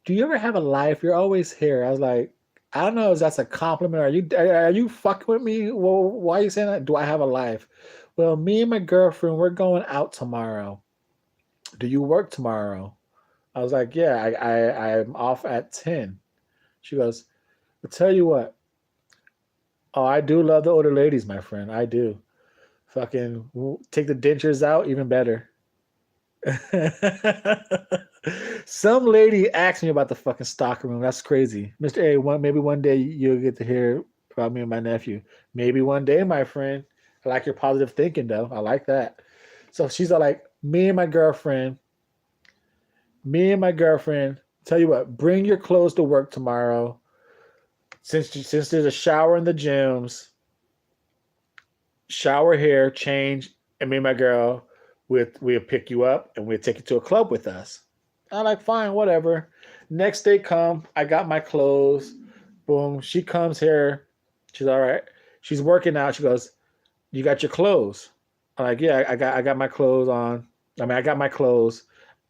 do you ever have a life? You're always here. I was like, I don't know if that's a compliment. Are you fucking with me? Well, why are you saying that? Do I have a life? Well, me and my girlfriend, we're going out tomorrow. Do you work tomorrow? I was like, yeah, I'm off at 10. She goes, I'll tell you what. Oh, I do love the older ladies, my friend. I do. Fucking take the dentures out, even better. Some lady asked me about the fucking stock room. That's crazy. Mr. A, maybe one day you'll get to hear about me and my nephew. Maybe one day, my friend. I like your positive thinking, though. I like that. So she's all like, me and my girlfriend, tell you what, bring your clothes to work tomorrow. Since there's a shower in the gyms, shower here, change, and me and my girl, we'll pick you up and we'll take you to a club with us. I'm like, fine, whatever. Next day come, I got my clothes. Boom. She comes here. She's all right. She's working out. She goes, you got your clothes? I'm like, yeah, I got my clothes on. I got my clothes.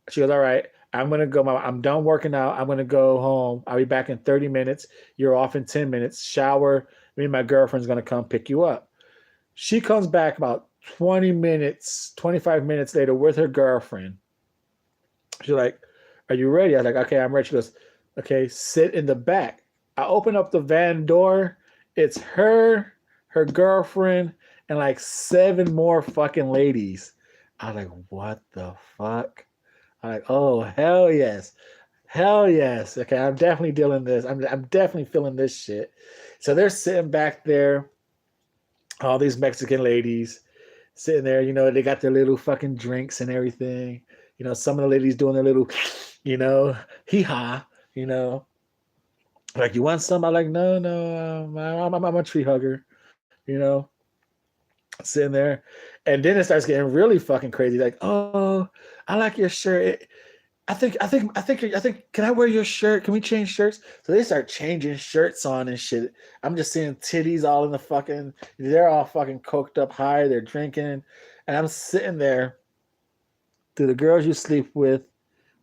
She goes, all right. I'm gonna go. I'm done working out. I'm gonna go home. I'll be back in 30 minutes. You're off in 10 minutes. Shower. Me and my girlfriend's gonna come pick you up. She comes back about 20 minutes, 25 minutes later with her girlfriend. She's like, are you ready? I was like, okay, I'm ready. She goes, okay, sit in the back. I open up the van door. It's her girlfriend, and like 7 more fucking ladies. I was like, what the fuck? I'm like, oh, hell yes. Hell yes. Okay, I'm definitely dealing this. I'm definitely feeling this shit. So they're sitting back there, all these Mexican ladies sitting there, they got their little fucking drinks and everything. Some of the ladies doing their little, hee ha, like, you want some? I'm like, no, I'm a tree hugger, you know, sitting there. And then it starts getting really fucking crazy. Like, oh, I like your shirt. Can I wear your shirt? Can we change shirts? So they start changing shirts on and shit. I'm just seeing titties all in the fucking, they're all fucking coked up high. They're drinking. And I'm sitting there. Do the girls you sleep with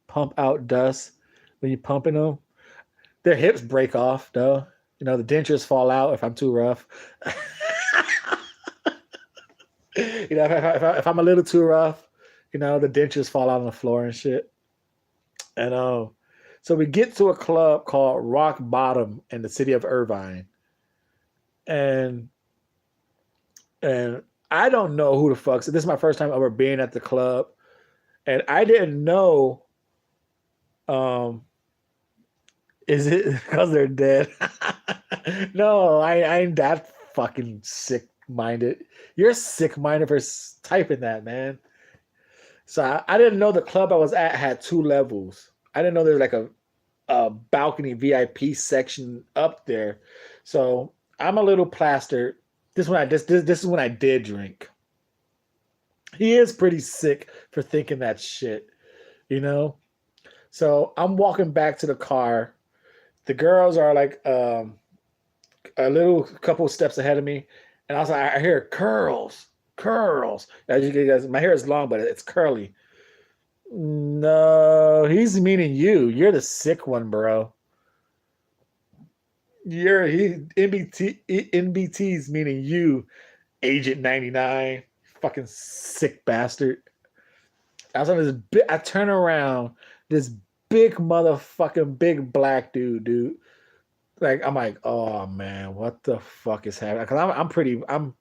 pump out dust when you're pumping them? Their hips break off, though. The dentures fall out if I'm too rough. If I'm a little too rough, the dentures fall out on the floor and shit. And so we get to a club called Rock Bottom in the city of Irvine. And I don't know who the fuck. So this is my first time ever being at the club. And I didn't know, is it because they're dead? No, I ain't that fucking sick-minded. You're sick-minded for typing that, man. So I didn't know the club I was at had 2 levels. I didn't know there was like a balcony VIP section up there. So I'm a little plastered. This is when I did drink. He is pretty sick for thinking that shit, So I'm walking back to the car. The girls are like a little couple steps ahead of me, and I hear curls. As you guys, my hair is long, but it's curly. No, he's meaning you. You're the sick one, bro. NBT's meaning you, Agent 99. Fucking sick bastard. I turn around, this big motherfucking big black dude. Like, I'm like, oh man, what the fuck is happening? Because I'm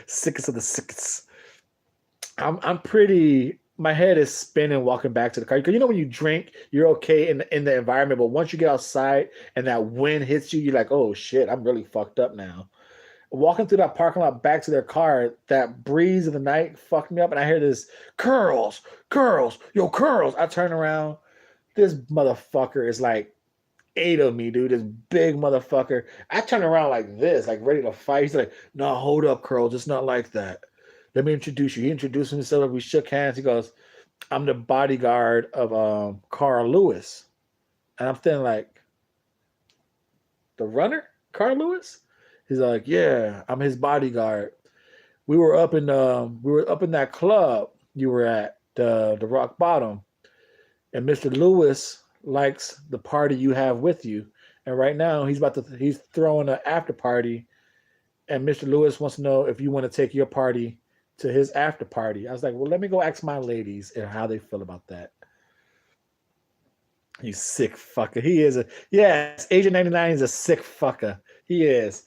sickest of the sickest. I'm pretty. My head is spinning walking back to the car. Because when you drink, you're okay in the environment, but once you get outside and that wind hits you, you're like, oh shit, I'm really fucked up now. Walking through that parking lot back to their car, that breeze of the night fucked me up, and I hear this curls, curls, yo, curls. I turn around, this motherfucker is like 8 of me, dude. This big motherfucker. I turn around like this, like ready to fight. He's like, no, hold up, curls. It's not like that. Let me introduce you. He introduced himself. We shook hands. He goes, I'm the bodyguard of Carl Lewis. And I'm thinking like, the runner, Carl Lewis? He's like, yeah, I'm his bodyguard. We were up in that club you were at, the Rock Bottom, and Mr. Lewis likes the party you have with you. And right now he's throwing an after party, and Mr. Lewis wants to know if you want to take your party to his after party. I was like, well, let me go ask my ladies and how they feel about that. You sick fucker. He is a yes. Agent 99 is a sick fucker. He is.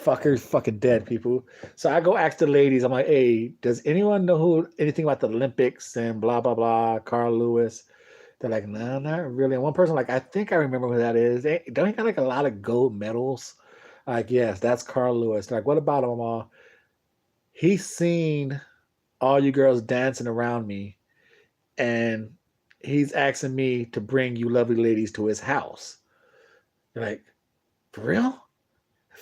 Fuckers fucking dead people. So I go ask the ladies. I'm like, hey, does anyone know anything about the Olympics and blah blah blah? Carl Lewis. They're like, no, not really. And one person like, I think I remember who that is. Don't he got like a lot of gold medals? Like, yes, that's Carl Lewis. They're like, what about him all? He's seen all you girls dancing around me, and he's asking me to bring you lovely ladies to his house. They're like, for real?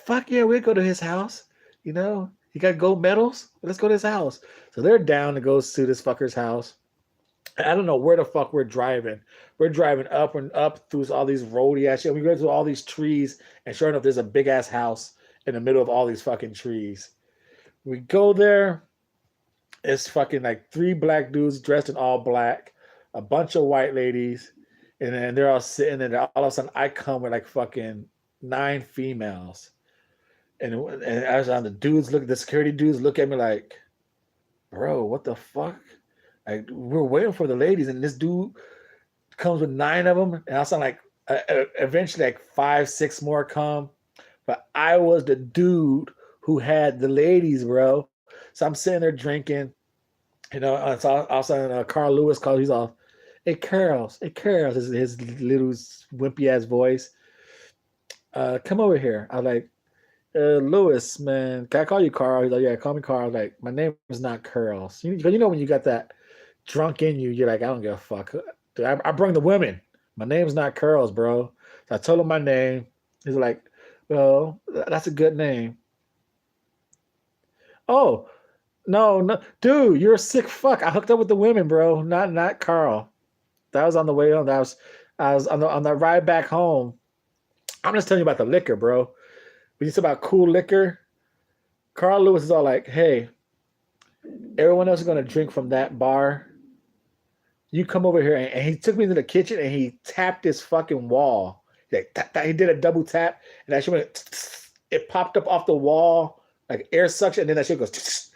Fuck yeah, we'll go to his house. You know, he got gold medals. Let's go to his house. So they're down to go to this fucker's house. I don't know where the fuck we're driving. We're driving up and up through all these roady ass shit. We go through all these trees, and sure enough, there's a big ass house in the middle of all these fucking trees. We go there. It's fucking like 3 black dudes dressed in all black, a bunch of white ladies, and then they're all sitting there. All of a sudden, I come with like fucking 9 females. And as the dudes look, the security dudes look at me like, bro, what the fuck? Like, we're waiting for the ladies, and this dude comes with 9 of them, and I sound like eventually like 5, 6 more come. But I was the dude who had the ladies, bro. So I'm sitting there drinking, you know. So all of a sudden, Carl Lewis calls. He's all, "Hey, Curls, hey, Curls," his little wimpy ass voice. Come over here. I was like, Lewis, man, can I call you Carl? He's like, yeah, call me Carl. I was like, my name is not Curls. You know when you got that drunk in you, you're like, I don't give a fuck. Dude, I bring the women. My name's not Curls, bro. So I told him my name. He's like, well, that's a good name. Oh, no, no, dude, you're a sick fuck. I hooked up with the women, bro. Not Carl. That was on the way home. I was on the ride back home. I'm just telling you about the liquor, bro. When you talk about cool liquor, Carl Lewis is all like, hey, everyone else is gonna drink from that bar. You come over here, and he took me to the kitchen and he tapped this fucking wall. He did a double tap, and that shit went. It popped up off the wall like air suction, and then that shit goes.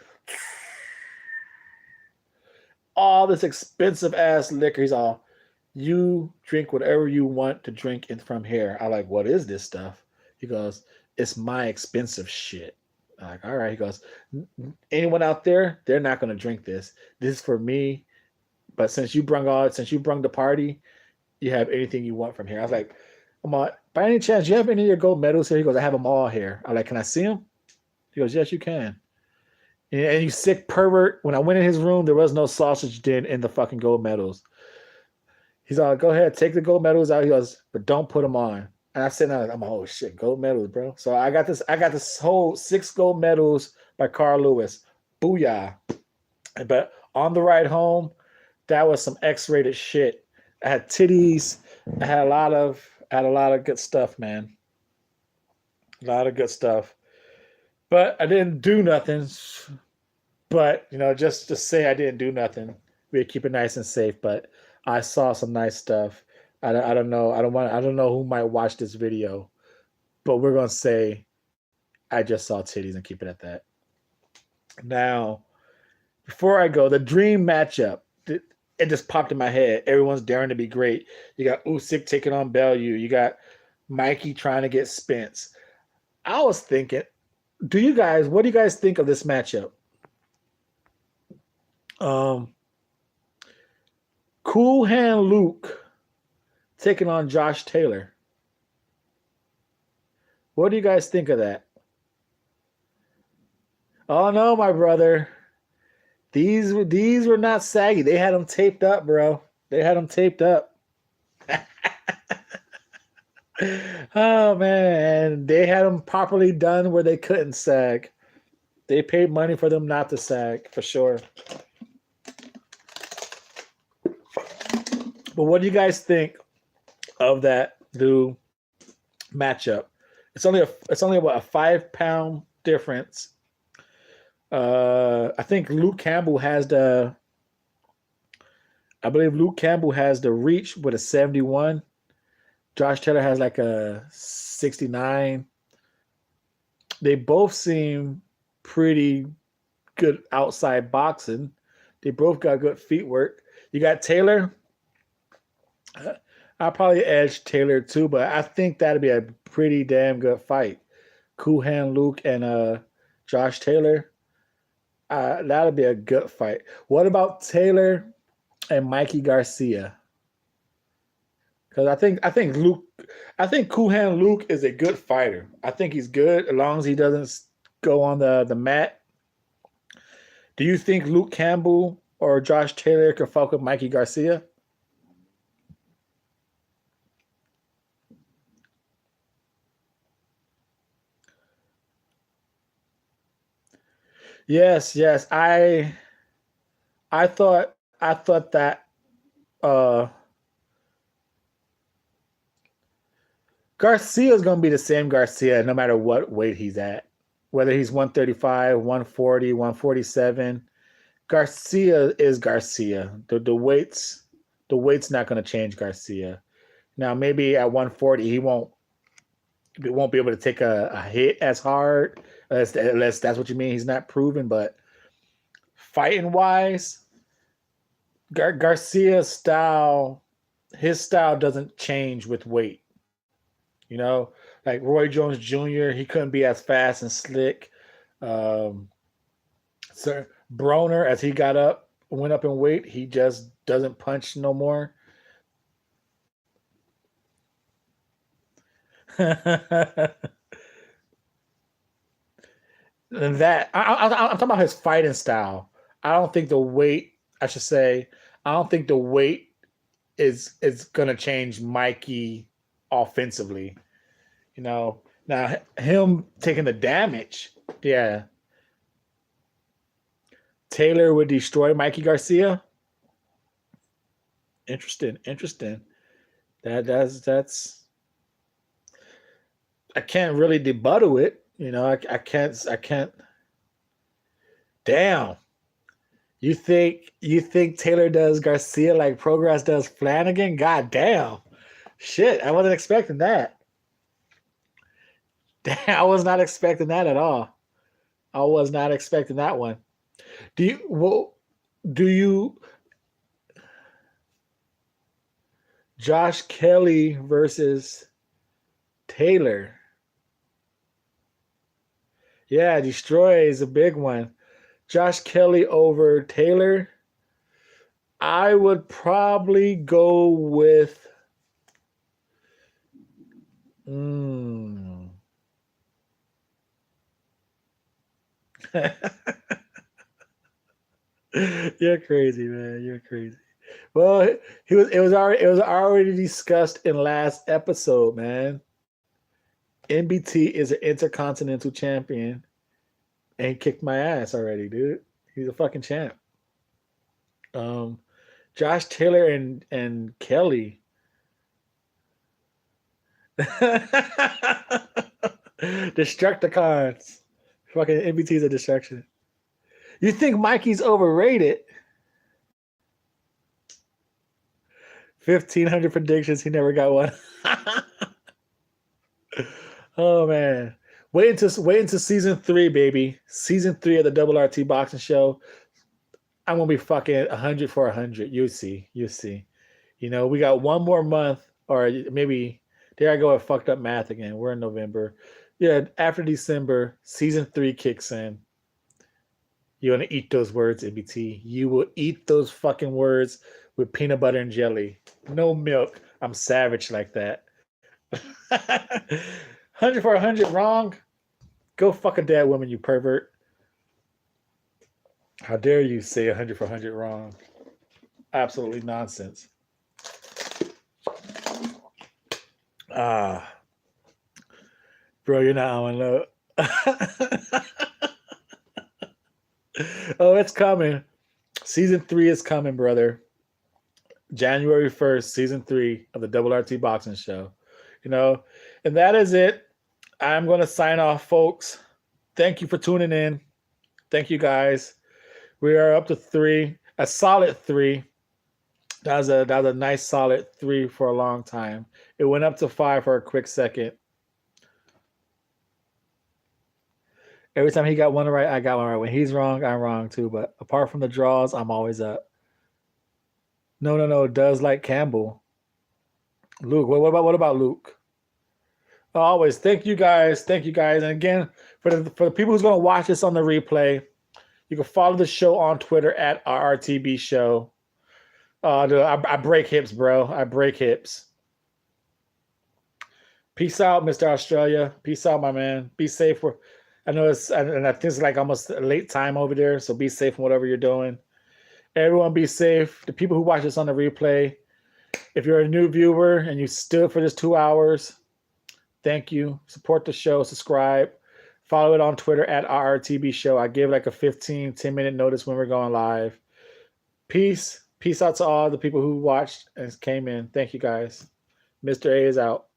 All this expensive ass liquor. He's all, you drink whatever you want to drink in from here. I like, what is this stuff? He goes, it's my expensive shit. I'm like, all right. He goes, anyone out there, they're not gonna drink this. This is for me. But since you brung the party, you have anything you want from here. I was like, come on, by any chance, do you have any of your gold medals here? He goes, I have them all here. I'm like, can I see them? He goes, yes, you can. And you sick pervert. When I went in his room, there was no sausage din in the fucking gold medals. He's like, go ahead, take the gold medals out. He goes, but don't put them on. And I said, I'm like, oh shit, gold medals, bro. So I got this whole 6 gold medals by Carl Lewis. Booyah. But on the ride home, that was some X-rated shit. I had titties. I had a lot of good stuff, man. A lot of good stuff. But I didn't do nothing. But, you know, just to say I didn't do nothing. We'd keep it nice and safe. But I saw some nice stuff. I don't know. I don't know who might watch this video. But we're gonna say I just saw titties and keep it at that. Now, before I go, the dream matchup. It just popped in my head. Everyone's daring to be great. You got Usyk taking on Bellew. You got Mikey trying to get Spence. I was thinking, what do you guys think of this matchup? Cool Hand Luke taking on Josh Taylor. What do you guys think of that? Oh no, my brother. These were not saggy. They had them taped up, bro. They had them taped up. Oh man, they had them properly done where they couldn't sag. They paid money for them not to sag, for sure. But what do you guys think of that new matchup? It's only about a 5 pound difference. I think Luke Campbell has the I believe Luke Campbell has the reach with a 71. Josh Taylor has like a 69. They both seem pretty good outside boxing. They both got good feet work. You got Taylor. I'll probably edge Taylor too, but I think that'd be a pretty damn good fight. Cool Hand Luke and Josh Taylor. That'd be a good fight. What about Taylor and Mikey Garcia? Because I think Cool Hand Luke is a good fighter. I think he's good as long as he doesn't go on the mat. Do you think Luke Campbell or Josh Taylor could fuck with Mikey Garcia? Yes, yes. I thought that uh Garcia's gonna be the same Garcia no matter what weight he's at. Whether he's 135, 140, 147. Garcia is Garcia. The weight's not gonna change Garcia. Now maybe at 140 he won't be able to take a hit as hard unless that's what you mean. He's not proven, but fighting wise, Garcia's style, his style doesn't change with weight. You know, like Roy Jones Jr., he couldn't be as fast and slick. Um, so Broner, as he went up in weight, he just doesn't punch no more. And I'm talking about his fighting style. I don't think the weight. I should say, I don't think the weight is gonna change Mikey offensively. Now him taking the damage, yeah. Taylor would destroy Mikey Garcia. Interesting, interesting. That's I can't really debuttal it. I can't. Damn. You think Taylor does Garcia like Progress does Flanagan? God damn. Shit, I wasn't expecting that. Damn, I was not expecting that at all. I was not expecting that one. Do you Josh Kelly versus Taylor? Yeah, Destroy is a big one. Josh Kelly over Taylor. I would probably go with. Mm. You're crazy, man. You're crazy. Well, it was already discussed in last episode, man. NBT is an intercontinental champion and he kicked my ass already, dude. He's a fucking champ. Um, Josh Taylor and Kelly. Destructicons. Fucking NBT is a distraction. You think Mikey's overrated? 1,500 predictions. He never got one. Oh man. Wait until season 3, baby. Season 3 of the Double RT Boxing Show. I'm gonna be fucking 100 for 100. You see. You see. We got one more month, or maybe there I go with fucked up math again. We're in November. Yeah, after December, season 3 kicks in. You want to eat those words, MBT. You will eat those fucking words with peanut butter and jelly. No milk. I'm savage like that. 100 for 100 wrong. Go fuck a dead woman, you pervert. How dare you say 100 for 100 wrong? Absolutely nonsense. Ah, bro, you're not on low. Oh, it's coming. Season 3 is coming, brother. January 1st, season 3 of the Double RT Boxing Show. You know, and that is it. I'm going to sign off, folks. Thank you for tuning in. Thank you, guys. We are up to 3, a solid 3. That was a nice solid 3 for a long time. It went up to 5 for a quick second. Every time he got one right, I got one right. When he's wrong, I'm wrong too. But apart from the draws, I'm always up. No. Does like Campbell. Luke. What about Luke? Always. Thank you guys. Thank you guys. And again, for the people who's gonna watch this on the replay, you can follow the show on Twitter at RRTB Show. I break hips, bro. I break hips. Peace out, Mr. Australia. Peace out, my man. Be safe. I know and I think it's like almost a late time over there, so be safe in whatever you're doing. Everyone be safe. The people who watch this on the replay, if you're a new viewer and you stood for this 2 hours, thank you. Support the show. Subscribe. Follow it on Twitter at RRTB Show. I give like a 10-minute notice when we're going live. Peace. Peace out to all the people who watched and came in. Thank you, guys. Mr. A is out.